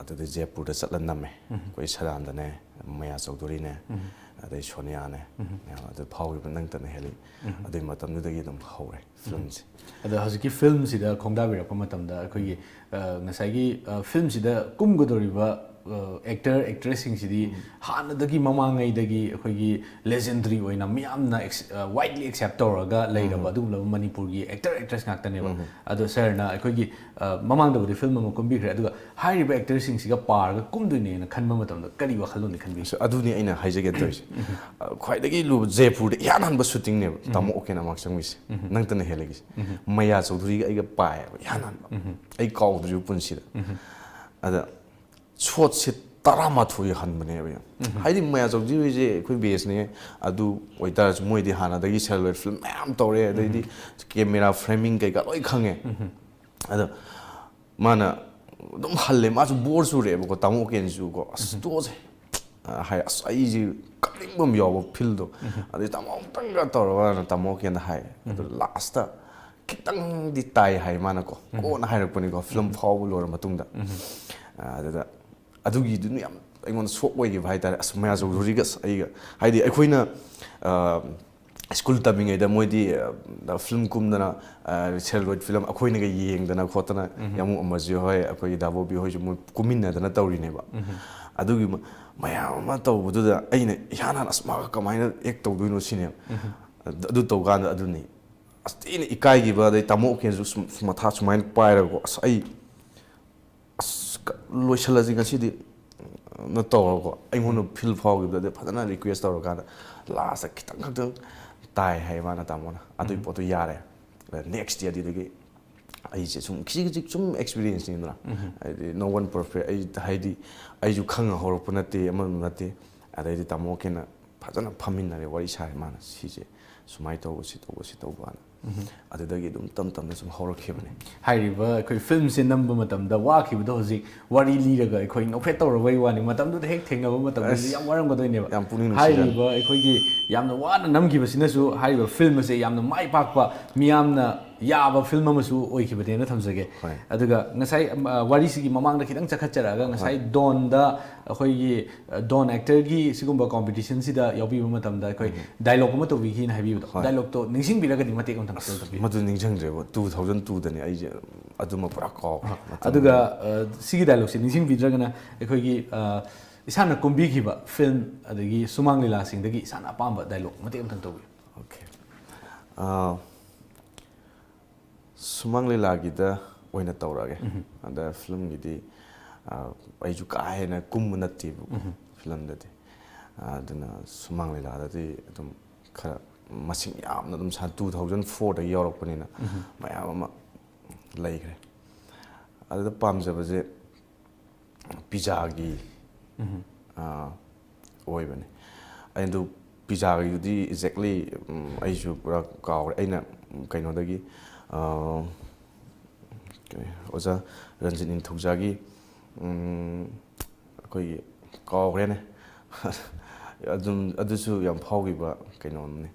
ꯑꯗꯨꯗ ꯖꯦꯄꯨꯔꯗ ꯆꯠꯂ ꯅꯝꯃꯦ ꯑꯩꯈꯣꯏ ꯁꯗꯥꯟꯗꯅꯦ ꯃꯌꯥ ꯆꯧꯗꯣꯔꯤꯅꯦ ꯑꯗꯩ ꯁꯣꯅꯤꯌꯥꯅꯦ ꯑꯗꯨ ꯐꯥꯎꯈꯤꯕ ꯅꯪꯇꯅ ꯍꯦꯜꯂꯤ ꯑꯗꯨꯏ ꯃꯇꯝꯗꯨꯗꯒꯤ ꯑꯗꯨꯝ ꯍꯧꯔꯦ ꯐꯤꯂꯝꯁꯦ ꯑꯗꯣ ꯍꯧꯖꯤꯛꯀꯤ ꯐꯤꯂꯝꯁꯤꯗ ꯈꯣꯡꯗꯥꯕꯤꯔꯛꯄ ꯃꯇꯝꯗ ꯑꯩꯈꯣꯏꯒꯤ ꯉꯁꯥꯏꯒꯤ ꯐꯤꯂꯝꯁꯤꯗ ꯀꯨꯝꯒꯗꯧꯔꯤꯕ ꯑꯦꯛꯇꯔ ꯑꯦꯛꯇ꯭ꯔꯦꯁꯁꯤꯡꯁꯤꯗꯤ ꯍꯥꯟꯅꯗꯒꯤ ꯃꯃꯥꯡꯉꯩꯗꯒꯤ ꯑꯩꯈꯣꯏꯒꯤ ꯂꯦꯖꯦꯟꯗꯔꯤ ꯑꯣꯏꯅ ꯃꯤꯌꯥꯝꯅ ꯋꯥꯏꯗꯂꯤ ꯑꯦꯛꯁꯦꯞ ꯇꯧꯔꯒ ꯂꯩꯔꯕ ꯑꯗꯨꯒꯨꯝꯂꯕ ꯃꯅꯤꯄꯨꯔꯒꯤ ꯑꯦꯛꯇꯔ ꯑꯦꯛꯇ꯭ꯔꯦꯁ ꯉꯥꯛꯇꯅꯦꯕ ꯑꯗꯣ ꯁꯔꯅ ꯑꯩꯈꯣꯏꯒꯤ ꯃꯃꯥꯡꯗꯕꯨꯗꯤ ꯐꯤꯂꯝ ꯑꯃ ꯀꯨꯝꯕꯤꯈ꯭ꯔꯦ ꯑꯗꯨꯒ ꯍꯥꯏꯔꯤꯕ ꯑꯦꯛꯇꯔꯁꯤꯡꯁꯤꯒ ꯄꯥꯔꯒ ꯀꯨꯝꯗꯣꯏꯅꯦꯅ ꯈꯟꯕ ꯃꯇꯝꯗ ꯀꯔꯤ ꯋꯥꯈꯜꯂꯣꯟꯗꯤ ꯈꯟꯕꯤ ꯑꯗꯨꯅꯤ ꯑꯩꯅ ꯍꯥꯏꯖꯒꯦ ꯇꯧꯔꯤꯁꯦ ꯈ꯭ꯋꯥꯏꯗꯒꯤ ꯂꯨꯕ ꯖꯦꯄꯨꯔꯗ ꯏꯍꯥꯟ ꯍꯥꯟꯕ ꯁꯨꯇꯤꯡꯅꯦꯕ ꯇꯥꯃꯣ ꯑꯣꯀꯦꯟ ꯑꯃꯛꯆꯝꯒꯤꯁꯦ ꯅꯪꯇꯅ ꯍꯦꯜꯂꯒꯤꯁꯦ ꯃꯌꯥ ꯆꯧꯙꯨꯔꯤꯒ ꯑꯩꯒ ꯄꯥꯏꯌꯦꯕ ꯏꯍꯥꯟ ꯍꯥꯟꯕ ꯑꯩ ꯀꯥꯎꯗ꯭ꯔꯤꯕ ꯄꯨꯟꯁꯤꯗ ꯑꯗ ꯁꯣꯠꯁꯦ 12 ꯍꯟꯕꯅꯦꯕ ꯍꯥꯏꯗꯤ ꯃꯌꯥ ꯆꯧꯙꯨꯔꯤꯁꯦ ꯑꯩꯈꯣꯏ ꯕꯦꯁꯅꯦ ꯑꯗꯨ ꯑꯣꯏꯇꯥꯔꯁꯨ ꯃꯣꯏꯗꯤ ꯍꯥꯟꯅꯗꯒꯤ ꯁꯦꯂꯨꯂꯣꯏꯗ ꯐꯤꯂꯝ ꯃꯌꯥꯝ ꯇꯧꯔꯦ ꯑꯗꯩꯗꯤ ꯀꯦꯃꯦꯔꯥ ꯐ꯭ꯔꯦꯃꯤꯡ ꯀꯩꯀꯥ ꯂꯣꯏ ꯈꯪꯉꯦ ꯑꯗꯣ ꯃꯥꯅ ꯑꯗꯨꯝ ꯍꯜꯂꯦ ꯃꯥꯁꯨ ꯕꯣꯔ ꯆꯨꯔꯦꯕꯀꯣ ꯇꯥꯃꯣ ꯑꯣꯀꯦꯟꯁꯨꯀꯣ ꯑꯁ ꯇꯣꯛꯑꯁꯦ ꯍꯥꯏ ꯑꯁ ꯑꯩꯁꯦ ꯀꯞꯅꯤꯡꯕ ꯑꯃ ꯌꯥꯎꯕ ꯐꯤꯜꯗꯣ ꯑꯗꯩ ꯇꯥꯃꯣ ꯑꯃꯨꯛꯇꯪꯒ ꯇꯧꯔꯒ ꯇꯥꯃꯣ ꯑꯣꯀꯦꯟꯗ ꯍꯥꯏ ꯑꯗꯣ ꯂꯥꯁꯇ ꯈꯤꯇꯪꯗꯤ ꯇꯥꯏ ꯍꯥꯏ ꯃꯥꯅꯀꯣ ꯀꯣꯟꯅ ꯍꯥꯏꯔꯛꯄꯅꯤꯀꯣ ꯐꯤꯂꯝ ꯐꯥꯎꯕ ꯂꯣꯏꯔ ꯃꯇꯨꯡꯗ ꯑꯗꯨꯗ ꯑꯗꯨꯒꯤꯗꯨꯅ ꯌꯥꯝ ꯑꯩꯉꯣꯟꯗ ꯁꯣꯛ ꯑꯣꯏꯈꯤꯕ ꯍꯥꯏꯇꯥꯔꯦ ꯑꯁ ꯃꯌꯥ ꯆꯧꯙꯨꯔꯤꯒ ꯑꯩꯒ ꯍꯥꯏꯗꯤ ꯑꯩꯈꯣꯏꯅ ꯁ꯭ꯀꯨꯜ ꯇꯝꯃꯤꯉꯩꯗ ꯃꯣꯏꯗꯤ ꯐꯤꯂꯝ ꯀꯨꯝꯗꯅ ꯁꯦꯂꯨꯂꯣꯏꯗ ꯐꯤꯂꯝ ꯑꯩꯈꯣꯏꯅꯒ ꯌꯦꯡꯗꯅ ꯈꯣꯠꯇꯅ ꯌꯥꯃꯨ ꯑꯃꯖꯤ ꯍꯣꯏ ꯑꯩꯈꯣꯏꯒꯤ ꯗꯥꯕꯣꯕꯤ ꯍꯣꯏꯁꯨ ꯃꯣꯏ ꯀꯨꯝꯃꯤꯟꯅꯗꯅ ꯇꯧꯔꯤꯅꯦꯕ ꯑꯗꯨꯒꯤ ꯃꯌꯥꯝ ꯑꯃ ꯇꯧꯕꯗꯨꯗ ꯑꯩꯅ ꯏꯍꯥꯟ ꯍꯥꯟꯅ ꯑꯁ ꯃꯥꯒ ꯀꯃꯥꯏꯅ ꯑꯦꯛ ꯇꯧꯗꯣꯏꯅꯣ ꯁꯤꯅꯦꯕ ꯑꯗꯨ ꯇꯧꯀꯥꯟꯗ ꯑꯗꯨꯅꯤ ꯑꯁ ꯊꯤꯅ ꯏꯀꯥꯏꯈꯤꯕ ꯑꯗꯩ ꯇꯥꯃꯣ ꯑꯣꯀꯦꯟꯁꯨ ꯃꯊꯥ ꯁꯨꯃꯥꯏꯅ ꯄꯥꯏꯔꯒꯀꯣ ꯑꯁ ꯑꯩ ꯑꯁ ꯂꯣꯏꯁꯤꯜꯂꯁꯤ ꯉꯁꯤꯗꯤ ꯅ ꯇꯧꯔꯒꯀꯣ ꯑꯩꯉꯣꯟꯗ ꯐꯤꯜ ꯐꯥꯎꯈꯤꯕꯗ ꯐꯖꯅ ꯔꯤꯀ꯭ꯋꯦꯁ ꯇꯧꯔꯀꯥꯟꯗ ꯂꯥꯁꯇ ꯈꯤꯇꯪ ꯈꯛꯇꯪ ꯇꯥꯏ ꯍꯥꯏ ꯃꯥꯅ ꯇꯥꯃꯣꯅ ꯑꯗꯨꯒꯤ ꯄꯣꯠꯇꯣ ꯌꯥꯔꯦ ꯅꯦꯛꯁ ꯗꯦ ꯑꯗꯨꯗꯒꯤ ꯑꯩꯁꯦ ꯁꯨꯝ ꯈꯤꯖꯤꯛ ꯁꯨꯝ ꯑꯦꯛꯁꯄꯤꯔꯤꯌꯦꯟꯁꯅꯤꯗꯅ ꯍꯥꯏꯗꯤ ꯅꯣ ꯋꯥꯟ ꯄꯔꯐꯦꯛ ꯑꯩ ꯍꯥꯏꯗꯤ ꯑꯩꯁꯨ ꯈꯪꯉ ꯍꯧꯔꯛꯄ ꯅꯠꯇꯦ ꯑꯃꯗꯨ ꯅꯠꯇꯦ ꯑꯗꯩꯗꯤ ꯇꯥꯃꯣ ꯑꯣꯀꯦꯟꯅ ꯐꯖꯅ ꯐꯝꯃꯤꯟꯅꯔꯦ ꯋꯥꯔꯤ ꯁꯥꯔꯦ ꯃꯥꯅ ꯁꯤꯁꯦ ꯁꯨꯃꯥꯏꯅ ꯇꯧꯕ ꯁꯤ ꯇꯧꯕꯅ ꯑꯗꯨꯗꯒꯤ ꯑꯗꯨꯝ ꯇꯞ ꯇꯞꯅ ꯁꯨꯝ ꯍꯧꯔꯛꯈꯤꯕꯅꯦ ꯍꯥꯏꯔꯤꯕ ꯑꯩꯈꯣꯏ ꯐꯤꯂꯝꯁꯦ ꯅꯝꯕ ꯃꯇꯝꯗ ꯋꯥꯈꯤꯕꯗꯣ ꯍꯧꯖꯤꯛ ꯋꯥꯔꯤ ꯂꯤꯔꯒ ꯑꯩꯈꯣꯏ ꯅꯣꯛꯐꯦꯠ ꯇꯧꯔꯕꯩ ꯋꯥꯅꯤ ꯃꯇꯝꯗꯨꯗ ꯍꯦꯛ ꯊꯦꯡꯅꯕ ꯃꯇꯝꯗꯗꯤ ꯌꯥꯝ ꯋꯥꯔꯝꯒꯗꯣꯏꯅꯦꯕ ꯌꯥꯝ ꯄꯨꯛꯅꯤꯡ ꯅꯨꯡꯁꯤꯖꯥꯅꯤ ꯍꯥꯏꯔꯤꯕ ꯑꯩꯈꯣꯏꯒꯤ ꯌꯥꯝꯅ ꯋꯥꯅ ꯅꯝꯈꯤꯕꯁꯤꯅꯁꯨ ꯍꯥꯏꯔꯤꯕ ꯐꯤꯂꯝ ꯑꯁꯦ ꯌꯥꯝꯅ ꯃꯥꯏ ꯄꯥꯛꯄ ꯃꯤꯌꯥꯝꯅ ꯌꯥꯕ ꯐꯤꯂꯝ ꯑꯃꯁꯨ ꯑꯣꯏꯈꯤꯕꯅꯦꯅ ꯊꯝꯖꯒꯦ ꯍꯣꯏ ꯑꯗꯨꯒ ꯉꯁꯥꯏ ꯋꯥꯔꯤꯁꯤꯒꯤ ꯃꯃꯥꯡꯗ ꯈꯤꯇꯪ ꯆꯈꯠꯆꯔꯛꯑꯒ ꯉꯁꯥꯏ ꯗꯣꯟꯗ ꯑꯩꯈꯣꯏꯒꯤ ꯗꯣꯟ ꯑꯦꯛꯇꯔꯒꯤ ꯁꯤꯒꯨꯝꯕ ꯀꯣꯝꯄꯤꯇꯤꯁꯟꯁꯤꯗ ꯌꯥꯎꯕꯤꯕ ꯃꯇꯝꯗ ꯑꯩꯈꯣꯏ ꯗꯥꯏꯂꯣꯛ ꯑꯃ ꯇꯧꯕꯤꯈꯤꯅ ꯍꯥꯏꯕꯤꯕꯗꯣ ꯍꯣꯏ ꯗꯥꯏꯂꯣꯛꯇꯣ ꯅꯤꯡꯁꯤꯡꯕꯤꯔꯒꯗꯤ ꯃꯇꯦꯛ ꯑꯃꯇꯪ ꯇꯧꯕꯤꯌꯨ ꯃꯗꯨ ꯅꯤꯡꯁꯤꯡꯗ꯭ꯔꯦꯕ 2002ꯗꯅꯤ ꯑꯩꯁꯦ ꯑꯗꯨꯃ ꯄꯨꯔꯥ ꯀꯥꯎꯈ꯭ꯔꯦ ꯑꯗꯨꯒ ꯁꯤꯒꯤ ꯗꯥꯏꯂꯣꯛꯁꯦ ꯅꯤꯡꯁꯤꯡꯕꯤꯗ꯭ꯔꯒꯅ ꯑꯩꯈꯣꯏꯒꯤ ꯏꯁꯥꯅ ꯀꯨꯝꯕꯤꯈꯤꯕ ꯐꯤꯂꯝ ꯑꯗꯒꯤ ꯁꯨꯃꯥꯡ ꯂꯤꯂꯥꯁꯤꯡꯗꯒꯤ ꯏꯁꯥꯅ ꯑꯄꯥꯝꯕ ꯗꯥꯏꯂꯣꯛ ꯃꯇꯦꯛ ꯑꯃꯇꯪ ꯇꯧꯕꯤꯌꯨ ꯑꯣꯀꯦ ꯁꯨꯃꯥꯡ ꯂꯤꯂꯥꯒꯤꯗ ꯑꯣꯏꯅ ꯇꯧꯔꯛꯑꯒꯦ ꯑꯗ ꯐꯤꯂꯝꯒꯤꯗꯤ ꯑꯩꯁꯨ ꯀꯥ ꯍꯦꯟꯅ ꯀꯨꯝꯕ ꯅꯠꯇꯦꯕ ꯐꯤꯂꯝꯗꯗꯤ ꯑꯗꯨꯅ ꯁꯨꯃꯥꯡ ꯂꯤꯂꯥꯗꯗꯤ ꯑꯗꯨꯝ ꯈꯔ ꯃꯁꯤꯡ ꯌꯥꯝꯅ ꯑꯗꯨꯝ 2004ꯗꯒꯤ ꯌꯥꯎꯔꯛꯄꯅꯤꯅ ꯃꯌꯥꯝ ꯑꯃ ꯂꯩꯈ꯭ꯔꯦ ꯑꯗꯨꯗ ꯄꯥꯝꯖꯕꯁꯦ ꯄꯤꯖꯥꯒꯤ ꯑꯣꯏꯕꯅꯦ ꯑꯩꯗꯨ ꯄꯤꯖꯥꯒꯤꯗꯨꯗꯤ ꯑꯦꯛꯖꯦꯛꯂꯤ ꯑꯩꯁꯨ ꯄꯨꯔꯥ ꯀꯥꯎꯔꯦ ꯑꯩꯅ ꯀꯩꯅꯣꯗꯒꯤ ꯑꯣꯖꯥ ꯔꯟꯖꯤꯠ ꯅꯤꯡꯊꯧꯖꯥꯒꯤ ꯑꯩꯈꯣꯏꯒꯤ ꯀꯥꯎꯈ꯭ꯔꯦꯅꯦ ꯑꯗꯨꯝ ꯑꯗꯨꯁꯨ ꯌꯥꯝ ꯐꯥꯎꯈꯤꯕ ꯀꯩꯅꯣꯝꯅꯦ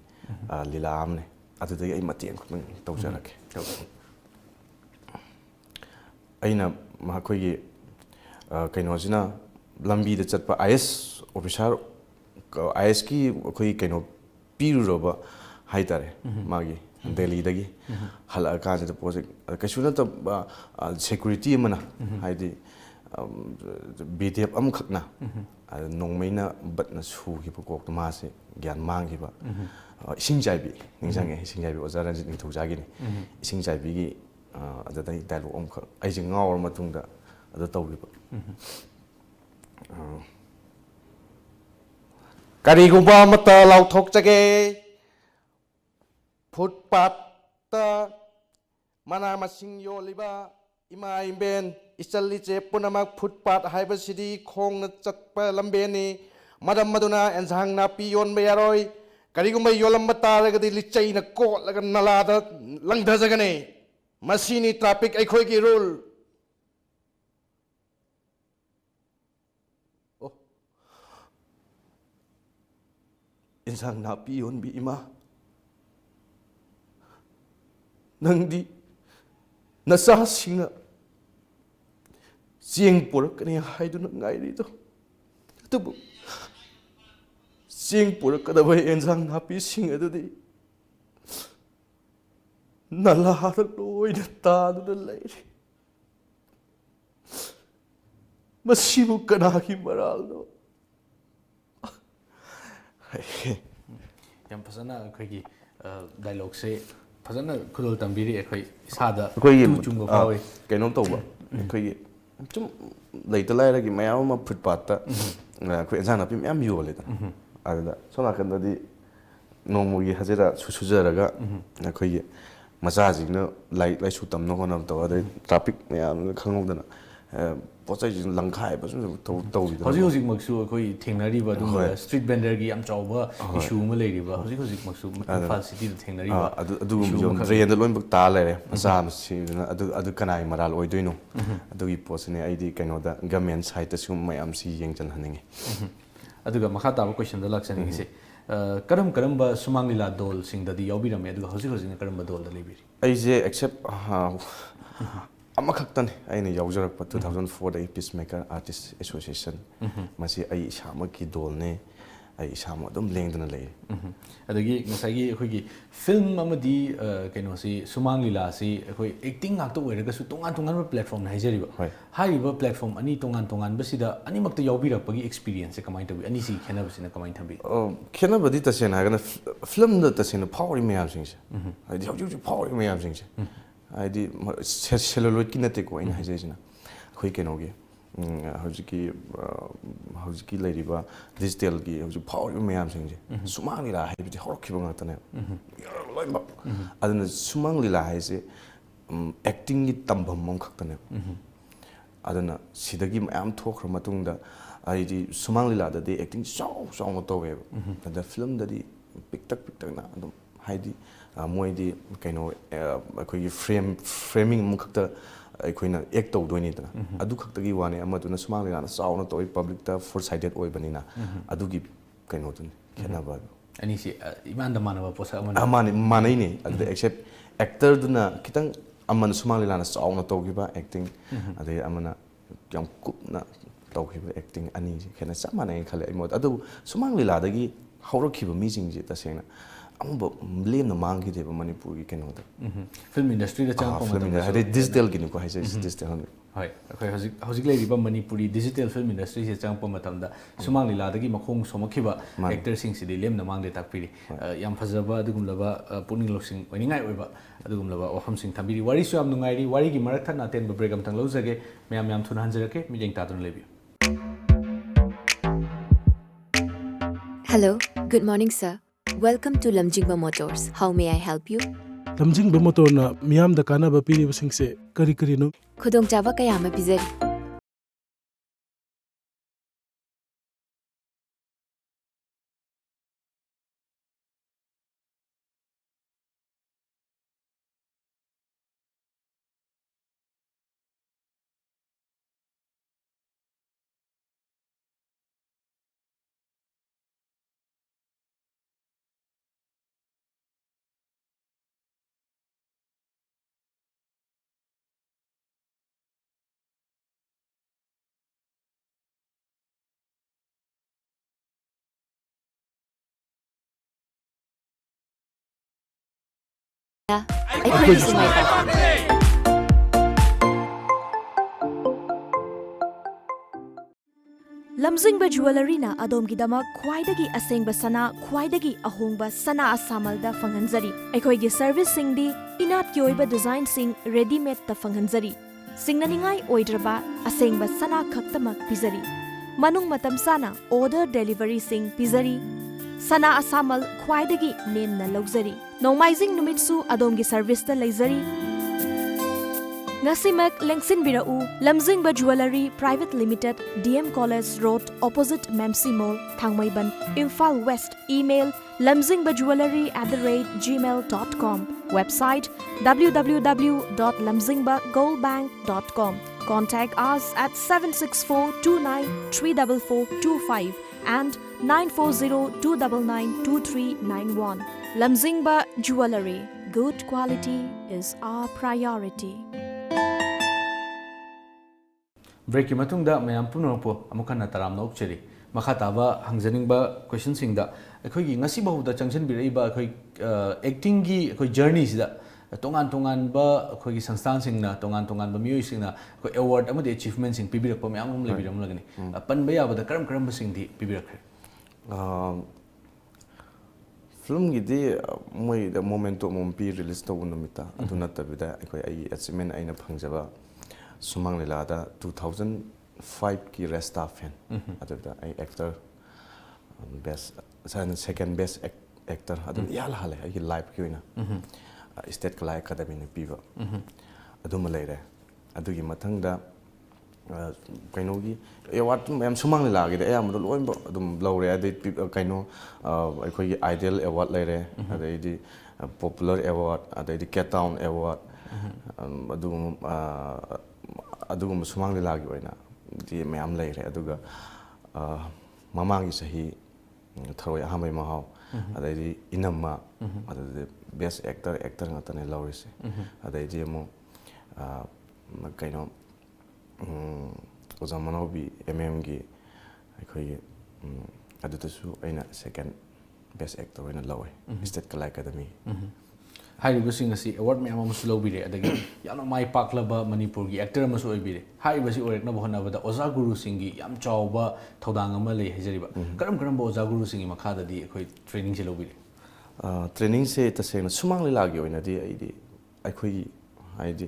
ꯂꯤꯂꯥ ꯑꯃꯅꯦ ꯑꯗꯨꯗꯒꯤ ꯑꯩ ꯃꯇꯦꯡ ꯈꯛꯇꯪ ꯇꯧꯖꯔꯛꯀꯦ ꯑꯩꯅ ꯃꯈꯣꯏꯒꯤ ꯀꯩꯅꯣꯁꯤꯅ ꯂꯝꯕꯤꯗ ꯆꯠꯄ IAS ꯑꯣꯐꯤꯁꯥꯔ IASꯀꯤ ꯑꯩꯈꯣꯏ ꯀꯩꯅꯣ ꯄꯤꯔꯨꯔꯕ ꯍꯥꯏꯇꯥꯔꯦ ꯃꯥꯒꯤ ꯗꯦꯜꯂꯤꯗꯒꯤ ꯍꯜꯂꯛꯑꯀꯥꯟꯁꯤꯗ ꯄꯣꯠꯁꯦ ꯀꯩꯁꯨ ꯅꯠꯇꯕ ꯁꯦꯀꯨꯔꯤꯇꯤ ꯑꯃꯅ ꯍꯥꯏꯗꯤ BDF ꯑꯃꯈꯛꯅ ꯅꯣꯡꯃꯩꯅ ꯕꯠꯅ ꯁꯨꯈꯤꯕ ꯀꯣꯛꯇ ꯃꯥꯁꯦ ꯒ꯭ꯌꯥꯟ ꯃꯥꯡꯈꯤꯕ ꯏꯁꯤꯡ ꯆꯥꯏꯕꯤ ꯅꯤꯡꯁꯤꯡꯉꯦ ꯏꯁꯤꯡ ꯆꯥꯏꯕꯤ ꯑꯣꯖꯥ ꯔꯟꯖꯤꯠ ꯅꯤꯡꯊꯧꯖꯥꯒꯤꯅꯤ ꯏꯁꯤꯡ ꯆꯥꯏꯕꯤꯒꯤ ꯑꯗꯨꯗꯒꯤ ꯗꯥꯏꯂꯣꯛ ꯑꯃꯈꯛ ꯑꯩꯁꯦ ꯉꯥꯎꯔ ꯃꯇꯨꯡꯗ ꯑꯗꯨ ꯇꯧꯈꯤꯕ ꯀꯔꯤꯒꯨꯝꯕ ꯑꯃꯠꯇ ꯂꯥꯎꯊꯣꯛꯆꯒꯦ ꯐꯨꯠꯄꯥꯠꯇ ꯃꯅꯥ ꯃꯁꯤꯡ ꯌꯣꯜꯂꯤꯕ ꯏꯃꯥ ꯏꯕꯦꯟ ꯏꯆꯜ ꯏꯆꯦ ꯄꯨꯝꯅꯃꯛ ꯐꯨꯠꯄꯥꯠ ꯍꯥꯏꯕꯁꯤꯗꯤ ꯈꯣꯡꯅ ꯆꯠꯄ ꯂꯝꯕꯦꯟꯅꯤ ꯃꯔꯝ ꯑꯗꯨꯅ ꯑꯦꯟꯁꯥꯡ ꯅꯥꯄꯤ ꯌꯣꯟꯕ ꯌꯥꯔꯣꯏ ꯀꯔꯤꯒꯨꯝꯕ ꯌꯣꯜꯂꯝꯕ ꯇꯥꯔꯒꯗꯤ ꯂꯤꯆꯩꯅ ꯀꯣꯠꯂꯒ ꯅꯂꯥꯗ ꯂꯪꯊꯖꯒꯅꯤ ꯃꯁꯤꯅꯤ ꯇ꯭ꯔꯥꯐꯤꯛ ꯑꯩꯈꯣꯏꯒꯤ ꯔꯨꯜ ꯏꯟꯁꯥꯡ ꯅꯥꯄꯤ ꯌꯣꯟꯕꯤ ꯏꯃꯥ ꯅꯪꯗꯤ ꯅꯆꯥꯁꯤꯡꯅ ꯆꯦꯡ ꯄꯨꯔꯛꯀꯅꯤ ꯍꯥꯏꯗꯨꯅ ꯉꯥꯏꯔꯤꯗꯣ ꯑꯗꯨꯕꯨ ꯆꯦꯡ ꯄꯨꯔꯛꯀꯗꯕ ꯑꯦꯟꯁꯥꯡ ꯅꯥꯄꯤꯁꯤꯡ ꯑꯗꯨꯗꯤ ꯅꯂꯥꯗ ꯂꯣꯏꯅ ꯇꯥꯗꯨꯅ ꯂꯩꯔꯤ ꯃꯁꯤꯕꯨ ꯀꯅꯥꯒꯤ ꯃꯔꯥꯜꯅꯣ ꯌꯥꯝ ꯐꯖꯅ ꯑꯩꯈꯣꯏꯒꯤ ꯗꯥꯏꯂꯣꯛꯁꯦ ꯐꯖꯅ ꯈꯨꯗꯣꯜ ꯇꯝꯕꯤꯔꯤ ꯑꯩꯈꯣꯏ ꯏꯁꯥꯗ ꯑꯩꯈꯣꯏꯒꯤ ꯇꯨ ꯆꯨꯡꯕ ꯐꯥꯎꯏ ꯀꯩꯅꯣ ꯇꯧꯕ ꯑꯩꯈꯣꯏꯒꯤ ꯁꯨꯝ ꯂꯩꯇ ꯂꯥꯏꯔꯒꯤ ꯃꯌꯥꯝ ꯑꯃ ꯐꯨꯠꯄꯥꯠꯇ ꯑꯩꯈꯣꯏ ꯑꯦꯟꯁꯥꯡ ꯅꯥꯄꯤ ꯃꯌꯥꯝ ꯌꯣꯜꯂꯦꯗꯅ ꯑꯗꯨꯗ ꯁꯣꯝ ꯅꯥꯀꯟꯗꯗꯤ ꯅꯣꯡꯃꯒꯤ ꯍꯖꯤꯔꯥ ꯁꯨꯖꯔꯒ ꯑꯩꯈꯣꯏꯒꯤ ꯃꯆꯥꯁꯤꯡꯅ ꯂꯥꯏꯔꯤꯛ ꯂꯥꯏꯁꯨ ꯇꯝꯅ ꯍꯣꯠꯅꯕ ꯇꯧ ꯑꯗꯩ ꯇ꯭ꯔꯥꯐꯤꯛ ꯃꯌꯥꯝꯅ ꯈꯪꯍꯧꯗꯅ ꯄꯣꯠ ꯆꯩꯁꯤꯡ ꯂꯪꯈꯥꯏꯕ ꯁꯨꯝ ꯇꯧꯔꯤꯗꯅ ꯍꯧꯖꯤꯛꯃꯛꯁꯨ ꯑꯩꯈꯣꯏ ꯊꯦꯡꯅꯔꯤꯕ ꯑꯗꯨꯝꯕ ꯁ꯭ꯇ꯭ꯔꯤꯠ ꯚꯦꯟꯗꯔꯒꯤ ꯌꯥꯝ ꯆꯥꯎꯕ ꯏꯁꯨ ꯑꯃ ꯂꯩꯔꯤꯕ ꯍꯧꯖꯤꯛꯃꯛꯁꯨ ꯏꯝꯐꯥꯜ ꯁꯤꯇꯤꯗ ꯊꯦꯡꯅꯔꯤꯕ ꯑꯗꯨꯒꯨꯝꯕ ꯗ꯭ꯔꯦꯟꯗ ꯂꯣꯏꯅꯃꯛ ꯇꯥ ꯂꯩꯔꯦ ꯃꯆꯥ ꯃꯁꯤꯗꯨꯅ ꯑꯗꯨ ꯀꯅꯥꯒꯤ ꯃꯔꯥꯜ ꯑꯣꯏꯗꯣꯏꯅꯣ ꯑꯗꯨꯒꯤ ꯄꯣꯠꯁꯤꯅꯦ ꯑꯩꯗꯤ ꯀꯩꯅꯣꯗ ꯒꯃꯦꯟ ꯁꯥꯏꯠꯇ ꯁꯤꯒꯨꯝꯕ ꯃꯌꯥꯝꯁꯤ ꯌꯦꯡꯁꯤꯟꯍꯟꯅꯤꯡꯉꯤ ꯑꯗꯨꯒ ꯃꯈꯥ ꯇꯥꯕ ꯀꯣꯏꯁꯟꯗ ꯂꯥꯛꯆꯅꯤꯡꯉꯤꯁꯦ ꯀꯔꯝꯕ ꯁꯨꯃꯥꯡ ꯂꯤꯂꯥ ꯗꯣꯜꯁꯤꯡꯗꯗꯤ ꯌꯥꯎꯕꯤꯔꯝꯃꯦ ꯑꯗꯨꯒ ꯍꯧꯖꯤꯛꯅ ꯀꯔꯝꯕ ꯗꯣꯜꯗ ꯂꯩꯕꯤꯔꯤ ꯑꯩꯁꯦ ꯑꯦꯛꯁꯦꯞ ꯑꯃꯈꯛꯇꯅꯤ ꯑꯩꯅ ꯌꯥꯎꯖꯔꯛꯄ 2004ꯗꯒꯤ ꯄꯤꯁ ꯃꯦꯀꯔ ꯑꯥꯔꯇꯤꯁ ꯑꯦꯁꯣꯁꯤꯌꯦꯁꯟ ꯃꯁꯤ ꯑꯩ ꯏꯁꯥꯃꯛꯀꯤ ꯗꯣꯜꯅꯦ ꯑꯩ ꯏꯁꯥꯃꯛ ꯑꯗꯨꯝ ꯂꯦꯡꯗꯅ ꯂꯩꯔꯤ ꯑꯗꯒꯤ ꯉꯁꯥꯏꯒꯤ ꯑꯩꯈꯣꯏꯒꯤ ꯐꯤल्म ꯑꯃꯗꯤ ꯀꯩꯅꯣꯁꯤ ꯁꯨꯃꯥꯡ ꯂꯤꯂꯥꯁꯤ ꯑꯩꯈꯣই ꯑꯦꯛꯇꯤꯡ ꯉꯥꯛꯇ ꯑꯣꯏꯔꯒꯁꯨ ꯇꯣꯉꯥꯟ ꯇꯣꯉꯥꯟꯕ ꯄ꯭ꯂꯦꯠꯐꯣꯔꯝꯅ ꯍꯥꯏꯖꯔꯤꯕ ꯍꯥꯏꯔꯤꯕ ꯄ꯭ꯂꯦꯠꯐꯣꯔꯝ ꯑꯅꯤ ꯇꯣꯉꯥꯟ ꯇꯣꯉꯥꯟꯕꯁꯤꯗ ꯑꯅꯤꯃꯛꯇ ꯌꯥꯎꯕꯤꯔꯛꯄꯒꯤ ꯑꯦꯛꯁꯄꯤꯔꯤꯌꯦꯟꯁꯁꯦ ꯀꯃꯥꯏꯅ ꯇꯧꯋꯤ ꯑꯅꯤꯁꯤꯒꯤ ꯈꯦꯠꯅꯕꯁꯤꯅ ꯀꯃꯥꯏꯅ ꯊꯝꯕꯤ ꯈꯦꯠꯅꯕꯗꯤ ꯇꯁꯦꯡꯅ ꯍꯥꯏꯔꯒꯅ ꯐꯤꯂꯝꯗ ꯇꯁꯦꯡꯅ ꯐꯥꯎꯔꯤ ꯃꯌꯥꯝꯁꯤꯡꯁꯦ ꯍꯥꯏꯗꯤ ꯍꯧꯖꯤꯛ ꯍꯧꯖꯤꯛ ꯐꯥꯎꯔꯤꯕ ꯃꯌꯥꯝꯁꯤꯡꯁꯦ ꯍꯥꯏꯗꯤ ꯁꯦꯂꯨꯂꯣꯏꯗꯀꯤ ꯅꯠꯇꯦꯀꯣ ꯑꯩꯅ ꯍꯥꯏꯖꯔꯤꯁꯤꯅ ꯑꯩꯈꯣꯏ ꯀꯩꯅꯣꯒꯤ ꯍꯧꯖꯤꯛꯀꯤ ꯂꯩꯔꯤꯕ ꯗꯤꯖꯤꯇꯦꯜꯒꯤ ꯍꯧꯖꯤꯛ ꯐꯥꯎꯔꯤꯕ ꯃꯌꯥꯝꯁꯤꯡꯁꯦ ꯁꯨꯃꯥꯡ ꯂꯤꯂꯥ ꯍꯥꯏꯕꯗꯤ ꯍꯧꯔꯛꯈꯤꯕ ꯉꯥꯛꯇꯅꯦꯕ ꯂꯣꯏꯅꯃꯛ ꯑꯗꯨꯅ ꯁꯨꯃꯥꯡ ꯂꯤꯂꯥ ꯍꯥꯏꯁꯦ ꯑꯦꯛꯇꯤꯡꯒꯤ ꯇꯝꯐꯝ ꯑꯃꯈꯛꯇꯅꯦꯕ ꯑꯗꯨꯅ ꯁꯤꯗꯒꯤ ꯃꯌꯥꯝ ꯊꯣꯛꯈ꯭ꯔ ꯃꯇꯨꯡꯗ ꯍꯥꯏꯗꯤ ꯁꯨꯃꯥꯡ ꯂꯤꯂꯥꯗꯗꯤ ꯑꯦꯛꯇꯤꯡ ꯆꯥꯎꯅ ꯇꯧꯋꯦꯕ ꯑꯗ ꯐꯤꯂꯝꯗꯗꯤ ꯄꯤꯛꯇꯛꯅ ꯑꯗꯨꯝ ꯍꯥꯏꯗꯤ ꯃꯣꯏꯗꯤ ꯀꯩꯅꯣ ꯑꯩꯈꯣꯏꯒꯤ ꯐ꯭ꯔꯦꯃꯤꯡ ꯑꯃꯈꯛꯇ ꯑꯩꯈꯣꯏꯅ ꯑꯦꯛ ꯇꯧꯗꯣꯏꯅꯤꯗꯅ ꯑꯗꯨ ꯈꯛꯇꯒꯤ ꯋꯥꯅꯤ ꯑꯃꯗꯨꯅ ꯁꯨꯃꯥꯡ ꯂꯤꯂꯥꯅ ꯆꯥꯎꯅ ꯇꯧꯋꯤ ꯄꯕ꯭ꯂꯤꯛꯇ ꯐꯣꯔ ꯁꯥꯏꯗꯦꯠ ꯑꯣꯏꯕꯅꯤꯅ ꯑꯗꯨꯒꯤ ꯀꯩꯅꯣꯗꯨꯅꯤ ꯈꯦꯠꯅꯕ ꯑꯅꯤꯁꯤ ꯏꯃꯥꯟꯗ ꯃꯥꯟꯅꯕ ꯄꯣꯠꯁꯛ ꯑꯃꯅꯤ ꯃꯥꯟꯅꯩꯅꯦ ꯑꯗꯨꯗ ꯑꯦꯛꯁꯦꯞ ꯑꯦꯛꯇꯔꯗꯨꯅ ꯈꯤꯇꯪ ꯑꯃꯅ ꯁꯨꯃꯥꯡ ꯂꯤꯂꯥꯅ ꯆꯥꯎꯅ ꯇꯧꯈꯤꯕ ꯑꯦꯛꯇꯤꯡ ꯑꯗꯩ ꯑꯃꯅ ꯌꯥꯝ ꯀꯨꯞꯅ ꯇꯧꯈꯤꯕ ꯑꯦꯛꯇꯤꯡ ꯑꯅꯤꯁꯤ ꯈꯦꯠꯅ ꯆꯞ ꯃꯥꯟꯅꯩꯅ ꯈꯜꯂꯦ ꯑꯩ ꯃꯣꯠ ꯑꯗꯨꯕꯨ ꯁꯨꯃꯥꯡ ꯂꯤꯂꯥꯗꯒꯤ ꯍꯧꯔꯛꯈꯤꯕ ꯃꯤꯁꯤꯡꯁꯦ ꯇꯁꯦꯡꯅ ꯑꯃꯨꯛ ꯂꯦꯝꯅ ꯃꯥꯡꯈꯤꯗꯦꯕ ꯃꯅꯤꯄꯨꯔꯒꯤ ꯀꯩꯅꯣꯗ ꯐꯤꯜꯝ ꯏꯟꯗꯁꯇ꯭ꯔꯤꯗ ꯆꯪꯉꯛꯄ ꯃꯇꯝꯗ ꯍꯥꯏꯗꯤ ꯗꯤꯖꯤꯇꯦꯜꯒꯤꯅꯤꯀꯣ ꯍꯥꯏꯖꯔꯤꯁꯤ ꯗꯤꯖꯤꯇꯦꯜ ꯍꯣꯏ ꯑꯩꯈꯣꯏ ꯍꯧꯖꯤꯛ ꯂꯩꯔꯤꯕ ꯃꯅꯤꯄꯨꯔꯤ ꯗꯤꯖꯤꯇꯦꯜ ꯐꯤꯜꯝ ꯏꯟꯗꯁꯇ꯭ꯔꯤꯁꯦ ꯆꯪꯉꯛꯄ ꯃꯇꯝꯗ ꯁꯨꯃꯥꯡ ꯂꯤꯂꯥꯗꯒꯤ ꯃꯈꯣꯡ ꯁꯣꯝꯃꯛꯈꯤꯕ ꯑꯦꯛꯇꯔꯁꯤꯡꯁꯤꯗꯤ ꯂꯦꯝꯅ ꯃꯥꯡꯗꯦ ꯇꯥꯛꯄꯤꯔꯤ ꯌꯥꯝ ꯐꯖꯕ ꯑꯗꯨꯒꯨꯝꯂꯕ ꯄꯨꯛꯅꯤꯡ ꯂꯧꯁꯤꯡ ꯑꯣꯏꯅꯤꯡꯉꯥꯏ ꯑꯣꯏꯕ ꯑꯗꯨꯒꯨꯝꯂꯕ ꯋꯥꯐꯝꯁꯤꯡ ꯊꯝꯕꯤꯔꯤ ꯋꯥꯔꯤꯁꯨ ꯌꯥꯝ ꯅꯨꯡꯉꯥꯏꯔꯤ ꯋꯥꯔꯤꯒꯤ ꯃꯔꯛ ꯊꯠꯅ ꯑꯇꯦꯟꯕ ꯕ꯭ꯔꯦꯛ ꯑꯃꯇꯪ ꯂꯧꯖꯒꯦ ꯃꯌꯥꯝ ꯌꯥꯝ ꯊꯨꯅ ꯍꯟꯖꯔꯛꯀꯦ ꯃꯤꯠꯌꯦꯡ ꯇꯥꯗꯨꯅ ꯂꯩꯕꯤꯌꯨ Hello, good morning, sir. Welcome to Lamjingba Motors. How may I help you? lamjingba motorna miyamda kanaba piribasingse kari karino Khudongchaba kaya ama pizari. I see my lamjingba jewelry na adom khwaidagi asengba sana khwaidagi ahongba sana asamalda fanghanjari aikoigi service singdi inat ki oiba design sing ready made ta fanghanjari singnaningai oidraba asengba sana khaktamak pizari manung matam sana order delivery sing pizari sana asamal khwaidagi nemna lawjari nomaizing numitsu adomgi service ta leizari Ngasimak Lengsin Birau, Lamjingba Jewelry Private Limited, DM College Road, opposite Memsi Mall, Thangmaiban, Imphal West. Email lamjingbaJewelry@gmail.com. Website www.lamjingbagoldbank.com. Contact us at 764293445 and 940-299-2391. Lamjingba Jewelry. Good quality is our priority. Break की मतुंगदा मयाम पुनरपो अमुखना तरामना उपचरी मखा ताबा हंगजनिंगबा question सिंगदा अखोगी ngasi बहुदा चंगसन बिरइबा अखोई acting की अखोई journey सिदा तोंगान तोंगान बा अखोगी संस्थान सिंगना तोंगान तोंगान बा मियोइ सिंगना अखोई अवार्ड अमदे अचीवमेंट सिंग पिबिरकपा मयाम लेबिरम लगनी पनबा याबदा करम करम सिंगदी पिबिरखरे फिल्म गिदी मोय द मोमेंटो मोम्पी रिलीज तो उनमिता अदुना तबिदा अखोई आई अचीवमेंट आइना फंगजबा सुमंग लीलादा 2005 की रेस्टा फैन अदुदा आई actor best second best actor अदु याल हाले आई लाइफ की ओइना स्टेट कला एकेडमी ने पीबा अदुम लेरे अदुगी मथंगदा कइनोगी अवार्ड मैम सुमंग लीलागी दे याम लोइन अदुम लौरे अदे कइनो अखोगी आइडियल अवार्ड लेरे अदैदी पॉपुलर अवार्ड अदैदी केटाउन अवार्ड अदुम अदुगुम सुमंग लीलागी ओइना दि मैम लेरे अदुगा ममांगी सही थरोय अहामै महाव अदैदी इनम्मा अदैदी बेस्ट एक्टर ngатane लौरिसे अदैदी मो कइनो ओजा मनोबी एमएम गी अखोई अदुतसु अइना सेकंड बेस्ट एक्टर ओइना लौय स्टेट कला एकेडमी हाइरिबसिंग असि अवार्ड मैम अमसु लौबिरे अदगी यानो माइ पाकलबा मणिपुर की एक्टर अमसु ओइबिरे हाइरिबसि ओरेकना बहनाबदा ओजा गुरु सिंगी याम चावबा थौदांग अमा लei हाइजरिबा करम करम ओजा गुरु सिंगी मखाददी अखोई ट्रेनिंग से लौबिरे ट्रेनिंग से तसेंग सुमंग लीलागी ओइनादी आइदी अखोई हाइदी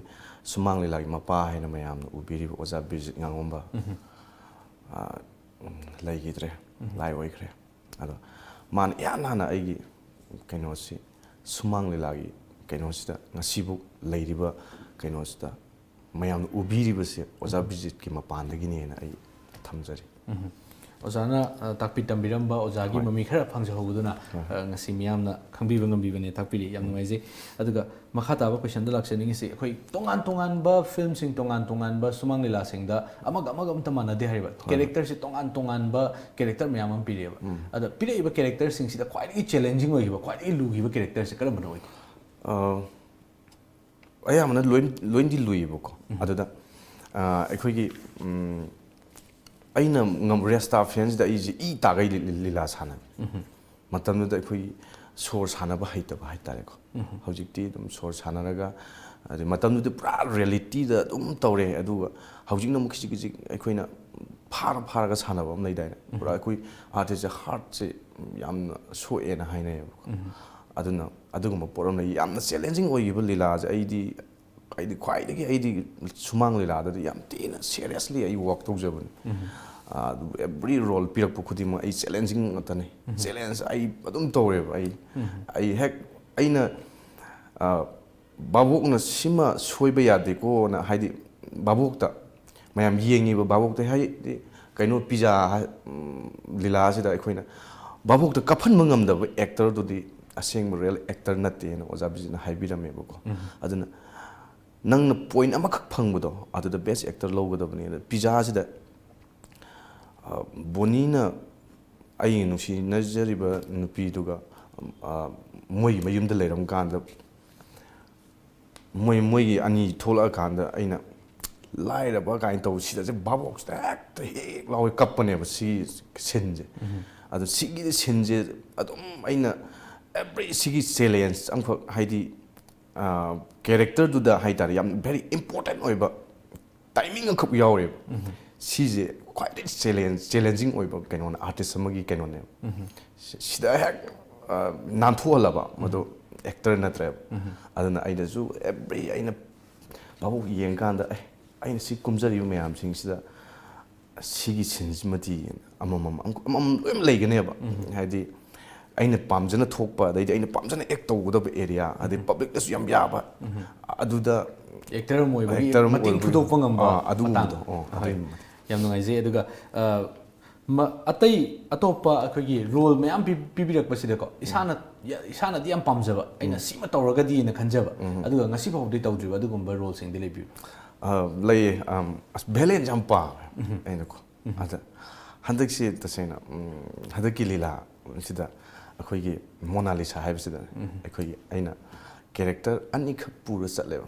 सुमंग लीलागी मपा हैना मयाम उबिरि ओजा बिजित nganगomba लाइगिद्रे लाइ ओइख्रे अदो मान यानाना आइगी कइनोसि सुमंग लीलागी कइनोसिदा ngasibu leiriba कइनोसिदा मयाम उबिरिबसे ओजा बिजित की मपानदगिने ना आई थमजरी ओजाना ताकपि तंबिरंबा ओजागी ममी खरा फंगजहौदुना ngasi miyamna khangbiba ngambibane takpiri yam nuaije aduga makha taba question da lakseningi se akhoi tongan tongan ba film sing tongan tongan ba sumang lila sing da amaga amta manade hariba character se tongan tongan ba character miyam am pireba ada pireba character sing sida khwai challenging oiba khwai lugiba character se karam banoi ayamna loin di luiboko aduda akhoi aina ngam resta fans da iji I tagai lila sana ꯃꯇꯝꯗꯨꯗ ꯑꯩꯈꯣꯏ ꯁꯣꯔ ꯁꯥꯟꯅꯕ ꯍꯩꯇꯕ ꯍꯥꯏꯇꯥꯔꯦꯀꯣ ꯍꯧꯖꯤꯛꯇꯤ ꯑꯗꯨꯝ ꯁꯣꯔ ꯁꯥꯟꯅꯔꯒ ꯑꯗꯩ ꯃꯇꯝꯗꯨꯗꯤ ꯄꯨꯔꯥ ꯔꯤꯌꯦꯂꯤꯇꯤꯗ ꯑꯗꯨꯝ ꯇꯧꯔꯦ ꯑꯗꯨꯒ ꯍꯧꯖꯤꯛꯅ ꯑꯃꯨꯛ ꯈꯤꯖꯤꯛ ꯈꯤꯖꯤꯛ ꯑꯩꯈꯣꯏꯅ ꯐꯥꯔꯒ ꯁꯥꯟꯅꯕ ꯑꯃ ꯂꯩꯗꯥꯏꯅꯦ ꯄꯨꯔꯥ ꯑꯩꯈꯣꯏ ꯑꯥꯔꯇꯤꯁꯁꯦ ꯍꯥꯔꯠꯁꯦ ꯌꯥꯝꯅ ꯁꯣꯛꯑꯦꯅ ꯍꯥꯏꯅꯩꯌꯦꯕꯀꯣ ꯑꯗꯨꯅ ꯑꯗꯨꯒꯨꯝꯕ ꯄꯣꯠ ꯑꯃ ꯂꯩ ꯌꯥꯝꯅ ꯆꯦꯂꯦꯟꯖꯤꯡ ꯑꯣꯏꯈꯤꯕ ꯂꯤꯂꯥꯁꯦ ꯑꯩꯗꯤ ꯈ꯭ꯋꯥꯏꯗꯒꯤ ꯁꯨꯃꯥꯡ ꯂꯤꯂꯥꯗꯗꯤ ꯌꯥꯝ ꯊꯤꯅ ꯁꯦꯔꯤꯌꯁꯂꯤ ꯑꯩ ꯋꯥꯛ ꯇꯧꯖꯕꯅꯤ ꯑꯗꯨ ꯑꯦꯕ꯭ꯔꯤ ꯔꯣꯜ ꯄꯤꯔꯛꯄ ꯈꯨꯗꯤꯡꯃꯛ ꯑꯩ ꯆꯦꯂꯦꯟꯖꯤꯡ ꯉꯥꯛꯇꯅꯤ ꯆꯦꯂꯦꯟꯖ ꯑꯩ ꯑꯗꯨꯝ ꯇꯧꯔꯦꯕ ꯑꯩꯅ ꯚꯥꯕꯣꯛꯅ ꯁꯤꯃ ꯁꯣꯏꯕ ꯌꯥꯗꯦꯀꯣꯅ ꯍꯥꯏꯗꯤ ꯚꯥꯕꯣꯛꯇ ꯃꯌꯥꯝ ꯌꯦꯡꯉꯤꯕ ꯚꯥꯕꯣꯛꯇ ꯍꯥꯏꯗꯤ ꯀꯩꯅꯣ ꯄꯤꯖꯥ ꯂꯤꯂꯥꯁꯤꯗ ꯑꯩꯈꯣꯏꯅ ꯚꯥꯕꯣꯛꯇ ꯀꯞꯍꯟꯕ ꯉꯝꯗꯕ ꯑꯦꯛꯇꯔꯗꯨꯗꯤ ꯑꯁꯦꯡꯕ ꯔꯤꯌꯦꯜ ꯑꯦꯛꯇꯔ ꯅꯠꯇꯦꯅ ꯑꯣꯖꯥ ꯕꯤꯖꯤꯅ ꯍꯥꯏꯕꯤꯔꯝꯃꯦꯕꯀꯣ ꯑꯗꯨꯅ ꯅꯪꯅ ꯄꯣꯏꯟ ꯑꯃꯈꯛ ꯐꯪꯕꯗꯣ ꯑꯗꯨꯗ ꯕꯦꯁ ꯑꯦꯛꯇꯔ ꯂꯧꯒꯗꯕꯅꯤ ꯑꯗ ꯄꯤꯖꯥꯁꯤꯗ ꯕꯣꯅꯤꯅ ꯑꯩꯒꯤ ꯅꯨꯡꯁꯤꯅꯖꯔꯤꯕ ꯅꯨꯄꯤꯗꯨꯒ ꯃꯣꯏꯒꯤ ꯃꯌꯨꯝꯗ ꯂꯩꯔꯝꯀꯥꯟꯗ ꯃꯣꯏꯒꯤ ꯑꯅꯤ ꯊꯣꯛꯂꯛꯑꯀꯥꯟꯗ ꯑꯩꯅ ꯂꯥꯏꯔꯕ ꯀꯥꯏꯅ ꯇꯧ ꯁꯤꯗꯁꯦ ꯚꯥꯕꯣꯛꯁꯤꯗ ꯍꯦꯛꯇ ꯍꯦꯛ ꯂꯥꯎꯋꯦ ꯀꯞꯄꯅꯦꯕ ꯁꯤꯒꯤ ꯁꯤꯟꯁꯦ ꯑꯗꯣ ꯁꯤꯒꯤ ꯁꯤꯟꯁꯦ ꯑꯗꯨꯝ ꯑꯩꯅ ꯑꯦꯕ꯭ꯔꯤ ꯁꯤꯒꯤ ꯆꯦꯂꯦꯟꯖ ꯑꯃꯈꯛ ꯍꯥꯏꯗꯤ ꯀꯦꯔꯦꯛꯇꯔꯗꯨꯗ ꯍꯥꯏꯇꯥꯔꯦ ꯌꯥꯝ ꯚꯦꯔꯤ ꯏꯝꯄꯣꯔꯇꯦꯟ ꯑꯣꯏꯕ ꯇꯥꯏꯃꯤꯡ ꯑꯃꯈꯛ ꯌꯥꯎꯔꯦꯕ ꯁꯤꯁꯦ ꯈ꯭ꯋꯥꯏꯗꯒꯤ ꯆꯦꯂꯦꯟꯖꯤꯡ ꯑꯣꯏꯕ ꯀꯩꯅꯣꯅꯦ ꯑꯥꯔꯇꯤꯁ ꯑꯃꯒꯤ ꯀꯩꯅꯣꯅꯦꯕ ꯁꯤꯗ ꯍꯦꯛ ꯅꯥꯟꯊꯣꯛꯍꯜꯂꯕ ꯃꯗꯨ ꯑꯦꯛꯇꯔ ꯅꯠꯇ꯭ꯔꯦꯕ ꯑꯗꯨꯅ ꯑꯩꯅꯁꯨ ꯑꯦꯕ꯭ꯔꯤ ꯑꯩꯅ ꯚꯥꯕꯣꯛ ꯌꯦꯡꯀꯥꯟꯗ ꯑꯩꯅ ꯁꯤ ꯀꯨꯝꯖꯔꯤꯕ ꯃꯌꯥꯝꯁꯤꯡꯁꯤꯗ ꯁꯤꯒꯤ ꯁꯤꯟꯁꯤꯃꯗꯤ ꯑꯃꯃꯝ ꯂꯣꯏ ꯂꯩꯒꯅꯦꯕ ꯍꯥꯏꯗꯤ ꯑꯩꯅ ꯄꯥꯝꯖꯅ ꯊꯣꯛꯄ ꯑꯗꯩꯗꯤ ꯑꯩꯅ ꯄꯥꯝꯖꯅ ꯑꯦꯛ ꯇꯧꯒꯗꯕ ꯑꯦꯔꯤꯌా ꯑꯗꯩ ꯄꯕ꯭ꯂꯤꯛꯇꯁꯨ ꯌꯥꯝ ꯌꯥꯕ ꯑꯗꯨꯗ ꯑꯦꯛꯇꯔ ꯑꯃ ꯑꯣꯏꯕꯒꯤ ꯃꯇꯦꯡ ꯐꯨꯗꯣꯛꯄ ꯉꯝꯕ ꯃꯇꯥꯡ ꯌꯥꯝ ꯅꯨꯡꯉꯥꯏꯖꯩ ꯑꯗꯨꯒ ꯑꯇꯩ ꯑꯇꯣꯞꯄ ꯑꯩꯈꯣꯏꯒꯤ ꯔꯣꯜ ꯃꯌꯥꯝ ꯄꯤꯕꯤꯔꯛꯄꯁꯤꯗꯀꯣ ꯏꯁꯥꯅꯗꯤ ꯌꯥꯝ ꯄꯥꯝꯖꯕ ꯑꯩꯅ ꯁꯤꯃ ꯇꯧꯔꯒꯗꯤꯅ ꯈꯟꯖꯕ ꯑꯗꯨꯒ ꯉꯁꯤ ꯐꯥꯎꯕꯗꯤ ꯇꯧꯗ꯭ꯔꯤꯕ ꯑꯗꯨꯒꯨꯝꯕ ꯔꯣꯜꯁꯤꯡꯗꯤ ꯂꯩꯕꯤꯌꯨ ꯂꯩꯌꯦ ꯑꯁ ꯚꯦꯂꯦꯟꯁ ꯌꯥꯝ ꯄꯥꯝꯃꯦ ꯑꯩꯅꯀꯣ ꯑꯗ ꯍꯟꯗꯛꯁꯤ ꯇꯁꯦꯡꯅ ꯍꯟꯗꯛꯀꯤ ꯂꯤꯂꯥꯁꯤꯗ ꯑꯩꯈꯣꯏꯒꯤ ꯃꯣꯅꯥꯂꯤꯁꯥ ꯍꯥꯏꯕꯁꯤꯗ ꯑꯩꯈꯣꯏꯒꯤ ꯑꯩꯅ ꯀꯦꯔꯦꯛꯇꯔ ꯑꯅꯤꯈꯛ ꯄꯨꯔ ꯆꯠꯂꯦꯕ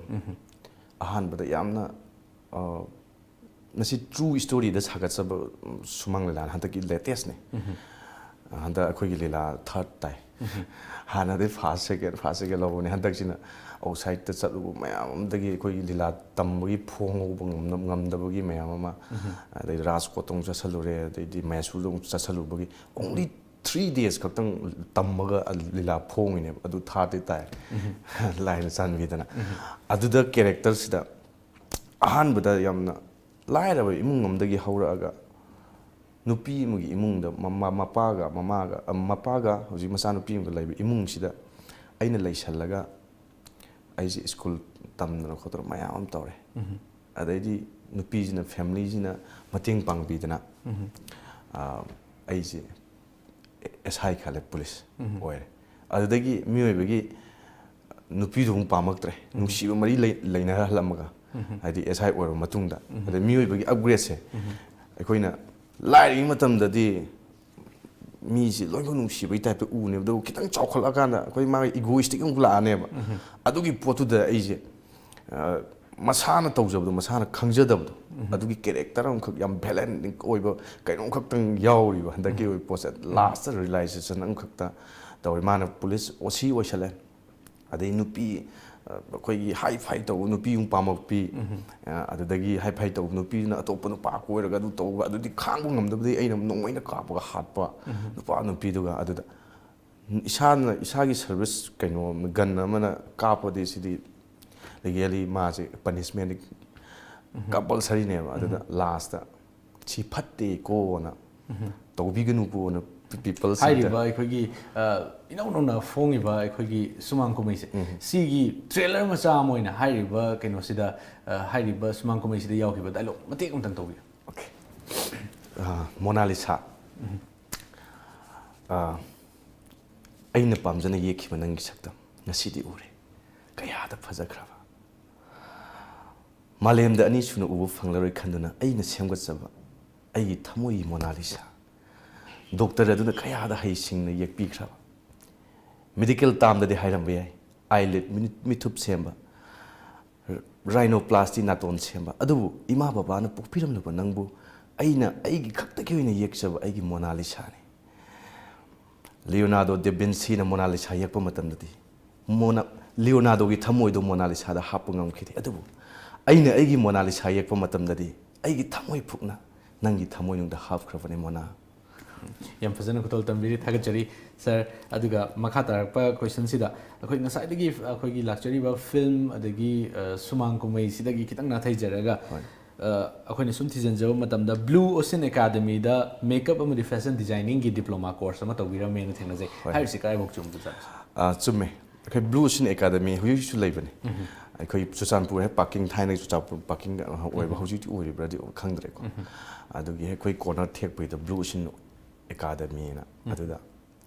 ꯑꯍꯥꯟꯕꯗ ꯌꯥꯝꯅ ꯃꯁꯤ ꯇ꯭ꯔꯨ ꯁ꯭ꯇꯣꯔꯤꯗ ꯁꯥꯒꯠꯆꯕ ꯁꯨꯃꯥꯡ ꯂꯤꯂꯥ ꯍꯟꯗꯛꯀꯤ ꯂꯦꯇꯦꯁꯅꯦ ꯍꯟꯗꯛ ꯑꯩꯈꯣꯏꯒꯤ ꯂꯤꯂꯥ ꯊꯥꯔꯠ ꯇꯥꯏ ꯍꯥꯟꯅꯗꯤ ꯐꯥꯔꯁ ꯁꯦꯀꯦꯟ ꯂꯧꯕꯅꯦ ꯍꯟꯗꯛꯁꯤꯅ ꯑꯥꯎꯠꯁꯥꯏꯗꯇ ꯆꯠꯂꯨꯕ ꯃꯌꯥꯝ ꯑꯃꯗꯒꯤ ꯑꯩꯈꯣꯏꯒꯤ ꯂꯤꯂꯥ ꯇꯝꯕꯒꯤ ꯐꯣꯡꯍꯧꯕ ꯉꯝꯗꯕꯒꯤ ꯃꯌꯥꯝ ꯑꯃ ꯑꯗꯩ ꯔꯥꯖꯀꯣꯠꯇ ꯑꯃꯨꯛ ꯆꯠꯁꯜꯂꯨꯔꯦ ꯑꯗꯩꯗꯤ ꯃꯦꯁꯨꯔꯗ ꯑꯃꯨꯛ ꯆꯠꯁꯜꯂꯨꯕꯒꯤ ꯑꯣꯡꯂꯤ 3 days ꯈꯛꯇꯪ ꯇꯝꯃꯒ ꯂꯤꯂꯥ ꯐꯣꯡꯉꯤꯅꯦꯕ ꯑꯗꯨ ꯊꯥꯔꯗꯤ ꯇꯥꯏ ꯂꯥꯏꯅ ꯆꯥꯟꯕꯤꯗꯅ ꯑꯗꯨꯗ ꯀꯦꯔꯦꯛꯇꯔꯁꯤꯗ ꯑꯍꯥꯟꯕꯗ ꯌꯥꯝꯅ ꯂꯥꯏꯔꯕ ꯏꯃꯨꯡ ꯑꯃꯗꯒꯤ ꯍꯧꯔꯛꯑꯒ ꯅꯨꯄꯤ ꯑꯃꯒꯤ ꯏꯃꯨꯡꯗ ꯃꯄꯥꯒ ꯍꯧꯖꯤꯛ ꯃꯆꯥꯅꯨꯄꯤ ꯑꯃꯒ ꯂꯩꯕ ꯏꯃꯨꯡꯁꯤꯗ ꯑꯩꯅ ꯂꯩꯁꯜꯂꯒ ꯑꯩꯁꯦ ꯁ꯭ꯀꯨꯜ ꯇꯝꯗꯅ ꯈꯣꯠꯇꯅ ꯃꯌꯥꯝ ꯑꯃ ꯇꯧꯔꯦ ꯑꯗꯩꯗꯤ ꯅꯨꯄꯤꯁꯤꯅ ꯐꯦꯃꯤꯂꯤꯁꯤꯅ ꯃꯇꯦꯡ ꯄꯥꯡꯕꯤꯗꯅ ꯑꯩꯁꯦ SI ꯈꯜꯂꯦ ꯄꯨꯂꯤꯁ ꯑꯣꯏꯔꯦ ꯑꯗꯨꯗꯒꯤ ꯃꯤꯑꯣꯏꯕꯒꯤ ꯅꯨꯄꯤꯗꯨ ꯑꯃꯨꯛ ꯄꯥꯝꯃꯛꯇ꯭ꯔꯦ ꯅꯨꯡꯁꯤꯕ ꯃꯔꯤ ꯂꯩꯅꯍꯜꯂꯝꯃꯒ ꯍꯥꯏꯗꯤ SI ꯑꯣꯏꯔꯕ ꯃꯇꯨꯡꯗ ꯑꯗꯩ ꯃꯤꯑꯣꯏꯕꯒꯤ ꯑꯞꯒ꯭ꯔꯦꯗꯁꯦ ꯑꯩꯈꯣꯏꯅ ꯂꯥꯏꯔꯤꯉꯩ ꯃꯇꯝꯗꯗꯤ ꯃꯤꯁꯤ ꯂꯣꯏꯅꯃꯛ ꯅꯨꯡꯁꯤꯕꯒꯤ ꯇꯥꯏꯞꯇ ꯎꯅꯦꯕ ꯑꯗꯨꯕꯨ ꯈꯤꯇꯪ ꯆꯥꯎꯈꯠꯂꯛꯑꯀꯥꯟꯗ ꯑꯩꯈꯣꯏ ꯃꯥꯒꯤ ꯏꯒꯣꯏꯁꯇꯤꯛ ꯑꯃꯨꯛ ꯂꯥꯛꯑꯅꯦꯕ ꯑꯗꯨꯒꯤ ꯄꯣꯠꯇꯨꯗ ꯑꯩꯁꯦ ꯃꯁꯥꯅ ꯇꯧꯖꯕꯗꯣ ꯃꯁꯥꯅ ꯈꯪꯖꯗꯕꯗꯣ ꯑꯗꯨꯒꯤ ꯀꯦꯔꯦꯛꯇꯔ ꯑꯃꯈꯛ ꯌꯥꯝ ꯚꯦꯂꯦꯟ ꯑꯣꯏꯕ ꯀꯩꯅꯣꯝ ꯈꯛꯇꯪ ꯌꯥꯎꯔꯤꯕ ꯍꯟꯗꯛꯀꯤ ꯑꯣꯏꯕ ꯄꯣꯠꯁꯦ ꯂꯥꯁꯇ ꯔꯤꯌꯦꯂꯥꯏꯖꯦꯁꯟ ꯑꯃꯈꯛꯇ ꯇꯧꯔꯦ ꯃꯥꯅ ꯄꯨꯂꯤꯁ OC ꯑꯣꯏꯁꯜꯂꯦ ꯑꯗꯩ ꯅꯨꯄꯤ ꯑꯩꯈꯣꯏꯒꯤ ꯍꯥꯏ ꯐꯥꯏ ꯇꯧꯕ ꯅꯨꯄꯤ ꯑꯃꯨꯛ ꯄꯥꯝꯃꯛꯄꯤ ꯑꯗꯨꯗꯒꯤ ꯍꯥꯏ ꯐꯥꯏ ꯇꯧꯕ ꯅꯨꯄꯤꯗꯨꯅ ꯑꯇꯣꯞꯄ ꯅꯨꯄꯥ ꯀꯣꯏꯔꯒ ꯑꯗꯨ ꯇꯧꯕ ꯑꯗꯨꯗꯤ ꯈꯥꯡꯕ ꯉꯝꯗꯕꯗꯒꯤ ꯑꯩꯅ ꯅꯣꯡꯃꯩꯅ ꯀꯥꯞꯄꯒ ꯍꯥꯠꯄ ꯅꯨꯄꯤꯗꯨꯒ ꯑꯗꯨꯗ ꯏꯁꯥꯒꯤ ꯁꯔꯚꯤꯁ ꯀꯩꯅꯣ ꯒꯟ ꯑꯃꯅ ꯀꯥꯞꯄꯗꯤ ꯁꯤꯗꯤ ꯂꯤꯒꯦꯜꯂꯤ ꯃꯥꯁꯦ ꯄꯅꯤꯁꯃꯦꯟꯗꯤ ꯀꯝꯄꯜꯁꯔꯤꯅꯦꯕ ꯑꯗꯨꯗ ꯂꯥꯁꯇ ꯁꯤ ꯐꯠꯇꯦꯀꯣꯅ ꯇꯧꯕꯤꯒꯅꯨꯀꯣꯅ ꯍꯥꯏꯔꯤꯕ ꯑꯩꯈꯣꯏꯒꯤ ꯏꯅꯧ ꯅꯧꯅ ꯐꯣꯡꯉꯤꯕ ꯑꯩꯈꯣꯏꯒꯤ ꯁꯨꯃꯥꯡ ꯀꯨꯝꯍꯩꯁꯦ ꯁꯤꯒꯤ ꯇ꯭ꯔꯦꯂꯔ ꯃꯆꯥ ꯑꯃ ꯑꯣꯏꯅ ꯍꯥꯏꯔꯤꯕ ꯀꯩꯅꯣꯁꯤꯗ ꯍꯥꯏꯔꯤꯕ ꯁꯨꯃꯥꯡ ꯀꯨꯝꯍꯩꯁꯤꯗ ꯌꯥꯎꯈꯤꯕ ꯗꯥꯏꯂꯣग ꯃꯇꯦꯛ ꯑꯃꯇꯪ ꯇꯧꯕꯤꯌꯨ ꯃꯣꯅꯥꯂꯤꯁꯥ ꯑꯩꯅ ꯄꯥꯝꯖꯅ ꯌꯦꯛꯈꯤꯕ ꯅꯪꯒꯤ ꯁꯛꯇꯝ ꯉꯁꯤꯗꯤ ꯎꯔꯦ ꯀꯌꯥꯗ ꯐꯖꯈ꯭ꯔꯕ ꯃꯥꯂꯦꯝꯗ ꯑꯅꯤ ꯁꯨꯅ ꯎꯕ ꯐꯪꯂꯔꯣꯏ ꯈꯟꯗꯨꯅ ꯑꯩꯅ ꯁꯦꯝꯒꯠꯆꯕ ꯑꯩꯒꯤ ꯊꯃꯣꯏꯒꯤ ꯃꯣꯅꯥꯂꯤꯁꯥ ꯗꯣꯛꯇꯔ ꯑꯗꯨꯅ ꯀꯌꯥꯗ ꯍꯩꯁꯤꯡꯅ ꯌꯦꯛꯄꯤꯈ꯭ꯔꯕ ꯃꯦꯗꯤꯀꯦꯜ ꯇꯥꯝꯗꯗꯤ ꯍꯥꯏꯔꯝꯕ ꯌꯥꯏ ꯑꯥꯏꯂꯤꯠ ꯃꯤꯊꯨꯞ ꯁꯦꯝꯕ ꯔꯥꯏꯅꯣꯄ꯭ꯂꯥꯁꯇꯤ ꯅꯥꯇꯣꯟ ꯁꯦꯝꯕ ꯑꯗꯨꯕꯨ ꯏꯃꯥ ꯕꯕꯥꯅ ꯄꯣꯛꯄꯤꯔꯝꯂꯕ ꯅꯪꯕꯨ ꯑꯩꯅ ꯑꯩꯒꯤ ꯈꯛꯇꯒꯤ ꯑꯣꯏꯅ ꯌꯦꯛꯆꯕ ꯑꯩꯒꯤ ꯃꯣꯅꯥꯂꯤꯁꯥꯅꯤ Leonardo da Vinci na Mona Lisa yakpa matamdadi Leonardo gi thamoido Mona Lisa da happa ngamkhidi adubu aina aigi Mona Lisa yakpa matamdadi aigi thamoi phukna nangi thamoi nungda hapkhrabane Mona yam fazana ko tol tambiri thagachari sir aduga makha tarakpa question sida akhoi ngasai dagi akhoi gi lakchari ba film adagi sumang kumai sidagi kitang na thaijaraga akhoi ne sum thijan jaw matamda Blue Ocean Academy da makeup amadi fashion designing gi diploma course ama tawira me na thengna jai hai si kai bok chum bu sa chumme akhoi Blue Ocean Academy hui su leibane akhoi Chusanpur he parking thaina Chusanpur parking oiba hauji ti oi bradi khangdre ko adugi he koi corner thek pai da Blue Ocean Academy na aduda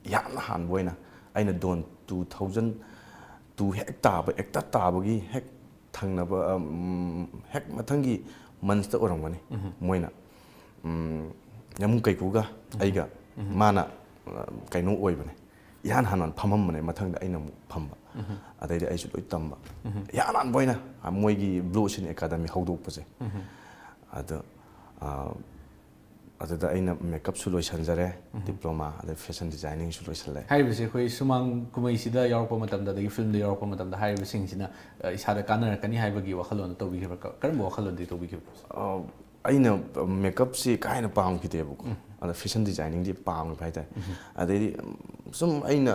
yamna han boina aina don 2002 hectare tabagi hek thangnaba hek mathangi month orangani moina yamu kaikuga aiga mana kaino oibane yan hanan phamamne mathangda aina mu phamba adai ai su loi tamba yanan boina moigi Blue Ocean Academy hawdok pase ada adada aina makeup su loi sanjare diploma ada fashion designing su loi sale hai bise khoi sumang kumai sida yorpa matamda dagi film da yorpa matamda hai bising sina isada kanar kani hai bagi wakhalon tobi khaba karam wakhalon di tobi khaba aina makeup si kaina pam kitebu ada fashion designing di pam phai tai adai sum aina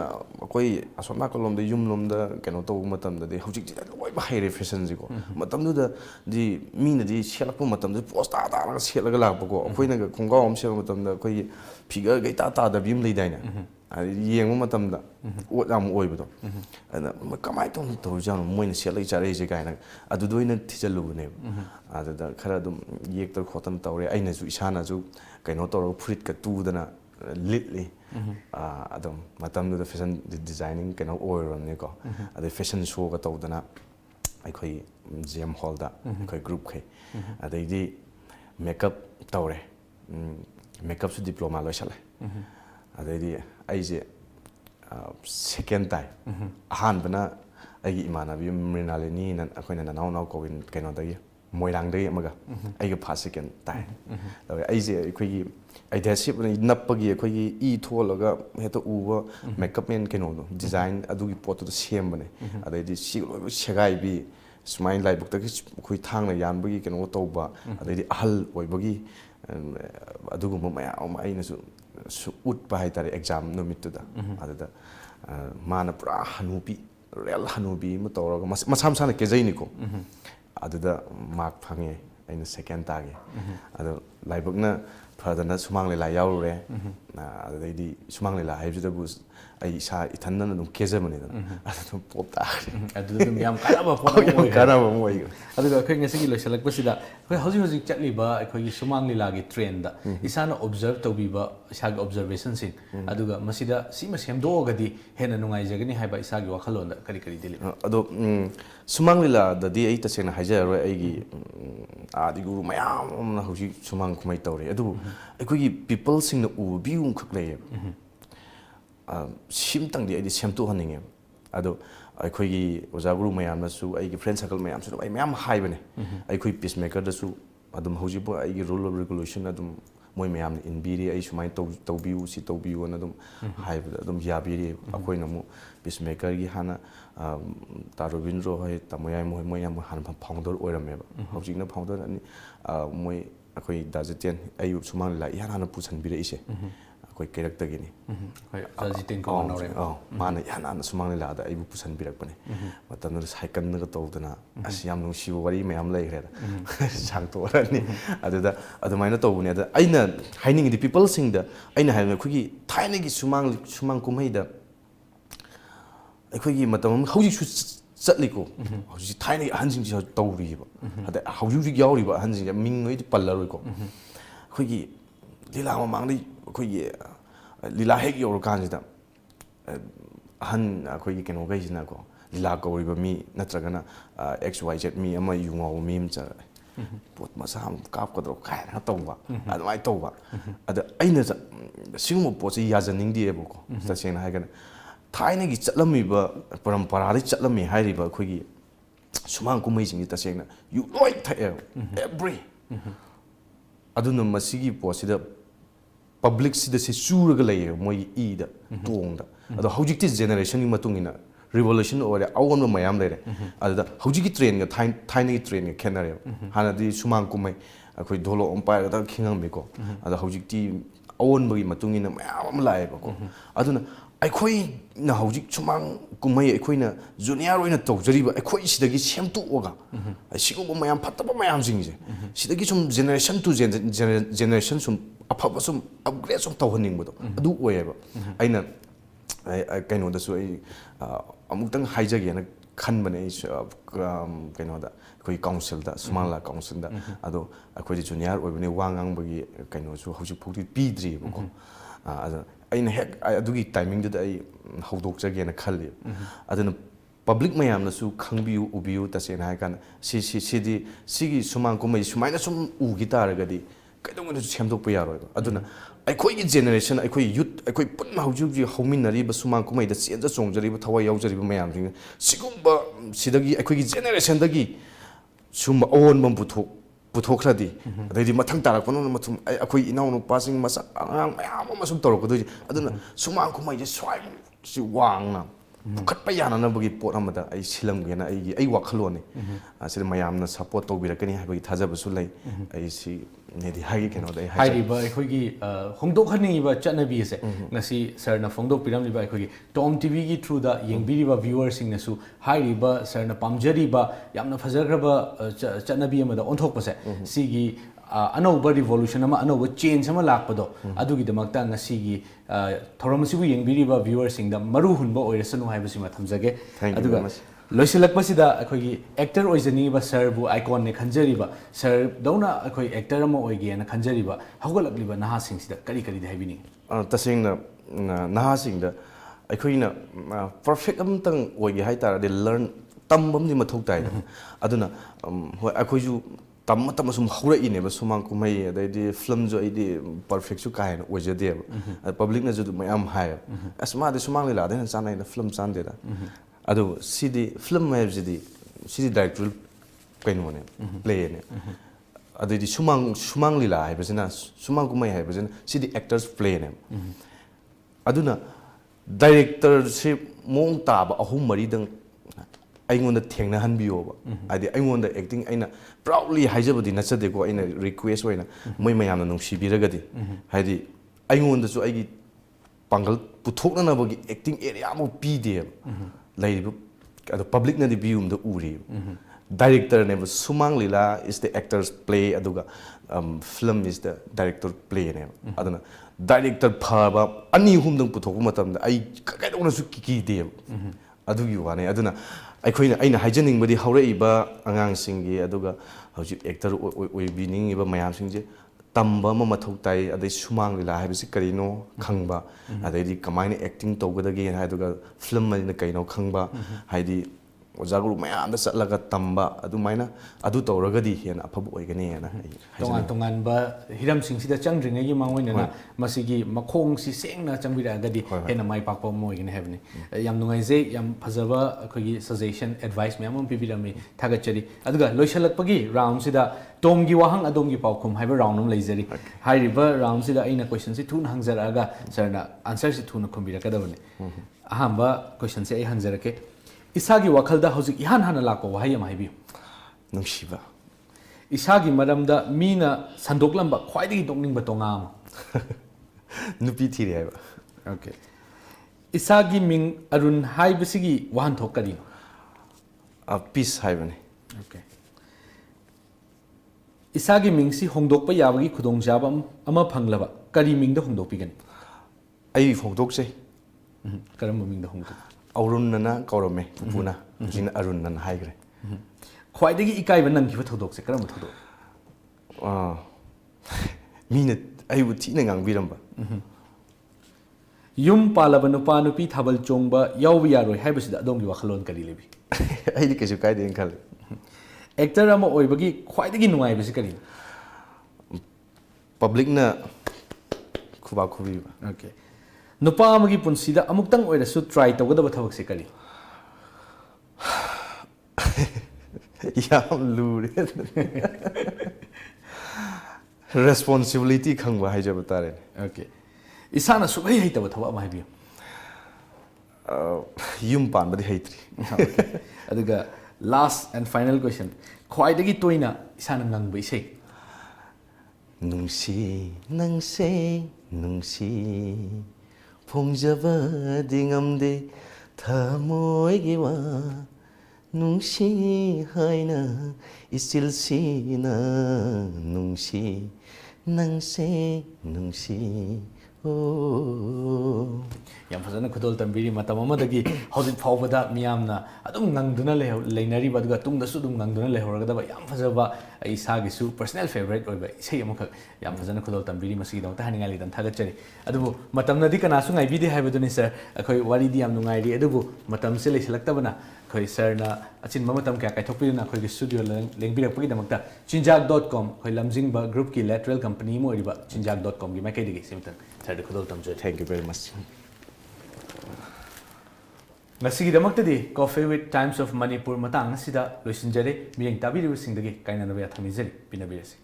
koi asona kolom de yum lom da keno to matam da de hojik ji loi ba haire fashion ji ko matam da di mina di selakpa matam da post ta la selaga la ko koi na khonggaw am sel matam da koi figure gai ta da bim lei daina yeng matam da ot am oi bu do ana kamai tong to jang moin selai chare ji kai na adu doina thijalu ne ada da khara dum yek tar khotan tawre aina ju isana ju kaino to fruit ka tu dana litly adum matam da fashion designing kaino oil ne ko ada fashion show ka tawdana ai khoi gm hall da khoi group khai adai di makeup tawre makeup su diploma lo sale adai di ai je second time ahan bana ai imana bi mrinale ni nan akoina na naw ko win kaino da moirang dai amaga aiga fa second time lawe aije akhoi ideaship ni nappagi akhoi e tholaga heto uwa makeup men keno design adugi pot to sem bane adai di si loi segai bi smile lai bukta khoi thangna yanbagi keno tawba adai di ahal oibagi adugu mayam aina su utpa hai tare exam no mitu da adada mana pura hanubi real hanubi ma tawraga masam sana kejaini ko adada mark phange aina second tage ado laibakna phadana sumang lela yaure adai di sumang lela haibjuda bus ai sa ithanna dum kezamani da ado pop ta adu dum yam karaba phone karaba moi adu akhoi ngasi loisalak pasida khoi hoji chatli ba akhoi sumang lila gi trend da isana observe tobiba isag observation sin aduga masida sima semdogadi hena nungai jagani haiba isagi wakhalon da kari kari dili ado sumang lila da di ai tasena hajaroi aigi adi guru mayam na hoji sumang kumai tawre adu akhoi gi people sing na ubium khaklei simtang di ai semtu haninge ado akhoi gi oja guru mayam na su ai gi friend circle mayam su ai mayam haibane akhoi peacemaker da su adum hoji bo ai gi rule of regulation adum moi mayam in biri ai sumai tawbiu si tawbiu na adum haibada adum yabiri akhoi na mu peacemaker gi hana tarobindro hai tamoyai moi yam han founder oirame ba hoji na founder ani moi akhoi dajetian ai sumang la yan hana pusan biri ise koi character gini hoi ajitin ko nore mana yana sumang la da ibu pusan birak bane matam na cycle na to dana asiam nu sibu wari mayam lai hreda sang to rani adada adumaina to bune da aina haining the people sing da aina haina khugi thaina gi sumang kumai da akhoi gi matam hauji su chatli ko hauji thaina gi hanjing ji tawri ba ada hauji yauri ba hanjing ming noi pallaroi ko akhoi gi lila mamang dai akhoi lila hek yor kan jida han akhoi keno gai jina ko lila ko ri ba mi natragana xyz mi ama yungo mi mcha pot masam kap ko dro khai na tawba admai tawba ada aina singu po chi yajaning di ebo ko ta sena ha gana thaina gi chatlami ba parampara ri chatlami hairi ba akhoi gi sumang kumai jing ta sena you loi tha every aduna masigi po sida public sida se churaga lay moi e da tongda ado hojikti generation ni matungina revolution ore awon mayam lere ada hojiki train ga tiny train ga kenare hana di sumang kumai akoi dolo umpire da khingang me ko ada hojikti awon bagi matungina mayam lai ba ko aduna akhoi na hojik sumang kumai akhoi na junior oina tawjari ba akhoi sidagi semtu oga asigo mayam phatta mayam jingje sidagi sum generation to generation sum afaba sum upgrade sum tawhaning bodo adu oyeba aina kaino da su ai amutang haijage na khanbane kaino da koi council da sumala council da ado akoi junior oibane wangang bagi kaino su hojik phukti pidri ko ada aina hek adugi timing da ai hodok jage na khalli aduna public mayam na su khangbiu ubiu tasena hai kan si sigi sumang ko mai sumaina sum u gitaragadi kaidong na semdok pa yaroi aduna akhoi gi generation akhoi youth akhoi punma hauju hauminari ba sumang kumai da senja songjari ba thawai yaujari ba mayam jing sigumba sidagi akhoi gi generation dagi sum on bam puthokhradi adai mathang tarak panu mathum akhoi inaw no passing masa angang mayam ma sum torok do aduna sumang kumai je swai si wangna bukat pa yana na bagi pot amada ai silam gena ai wakhalone asir mayam na support to birakani ha bagi thaja basu lai ai si nedi hagi keno dai hai ba akhoi gi hongdok khani ba chanabi se ngasi sir na phongdok piram liba akhoi gi tom tv gi through da yengbiri ba viewers sing na su hai ba sir na pamjari ba yamna fajagraba chanabi amada onthok pa se si gi anova revolution ama anova change ama lakpado adugi damakta ngasi gi thoram sibu yengbiri ba viewers sing da maru hunba oirasanu haibasi ma thamjage aduga loisilakpasida akhoi gi actor oijani ba sir bu icon ne khanjari ba sir dauna akhoi actor ama oige na khanjari ba haugalakli ba naha sing sida kari kari habini tasing na naha sing da akhoi na perfect amtang oige hai tara de learn tambam ni mathok tai aduna hoi akhoi ju tam sum hura ine ba sumang kumai adai film jo ide perfect su kai na ojade public na ju mayam hai asma de sumang lila de sanai na film san de da ado sidi film mai sidi director kaino ne play ne adai sumang lila hai basina sumang kumai hai basina sidi actors play ne aduna director se mong ta ba ahum mari dang aingon da thengna hanbiyo ba adi aingon da acting aina proudly haijabadi nachade ko aina request oina moi mayam na nungsibiragadi haidi aingon da su aigi pangal puthokna na bagi acting area mo pide lai ado public na di bium da uri director ne sumang lila is the actors play aduga film is the director play ne aduna director phaba ani humdang puthokku matam da ai kaidona su kiki de adugi wane aduna aikoina aina haijaning badi hauraiba angang singi aduga hauji actor oibining iba mayam singje tamba ma mathau tai adai sumang lila haibisi karino khangba adai di kamaina acting tawgadagi haiduga film ma kaino khangba haidi ojagru mayam da satlaga tamba adu maina adu tawragadi hena afabu oigani na tongan ba hiram sing sida changdringai gi mangoina na masigi makhong si sengna changbira gadi hena mai pakpa moigani hebni yam nungai je yam phajaba akhoi suggestion advice mayam pibirami thagachari aduga loisalakpagi round sida tom gi wahang adom gi paukhum haiba round um leijari hairiba round sida aina question si thun hangjaraga sarna answer si thun khumbira kadabani ahamba question si ai hanjarake isagi wakhalda hojik ihan hana lakpa wahai ama haibiu nungsiba isagi maramda mina sandoklamba khwaidagi dokningba tongam nupi thiri haiba okay isagi ming arun haibasigi wahan thokari peace haibane okay isagi ming si hongdokpa yabagi khudongjaba ama phanglaba kari mingda hongdokpigani ai hongdokse karam mingda hongdok Arunana kaurame puna jin Arunan haigre khwaidagi ikaiba nangkiba thodokse karam thodok mina ai buti na ngangbiramba yum palaba nupa nupi thabal chongba yawbi yaroi haibasida adongi wakhalon kari lebi ai li kesu kai den khal actor ama oibagi khwaidagi nungai basi kari public na khuba khubi okay nupa amagi punsida amuktang oirasu try tawgadaba thabak se kari yam lure responsibility khangba haijaba tare Okay. Isana subai hai taba thaba mai biyo. yum pan badi haitri Okay. Aduga last and final question. Khwai dagi toina isana ngang bai sei. nungsi nangse nungsi phongjaba dingamde thamoi gi wa nungsi haina isilsina nungsi nangse nungsi oh Yang fazana khudol tambiri matam amadagi hojik phawbada miyamna adum ngangduna leinari baduga tungda su dum ngangduna lehoragada ba yam fazaba isa gi su personal favorite oiba isei amakha yam fazana khudol tambiri masigi dong ta haningali dan thagachari adubu matamna di kana su ngai bidi haibaduni sir akhoi wari di yam nungai ri adubu matam se leisalaktabana khoi sir na achin matam kya kai thokpirina khoi gi studio lengbirak pagi damakta chinjak.com khoi lamjingba group ki lateral company mo riba chinjak.com gi makai digi simtan sir de khudol tamjari thank you very much Ngasigidamakta Coffee with Times of Manipur matang asida loisinjare miyeng tabiribasingdagi kainanaba yathangizari pinabirasi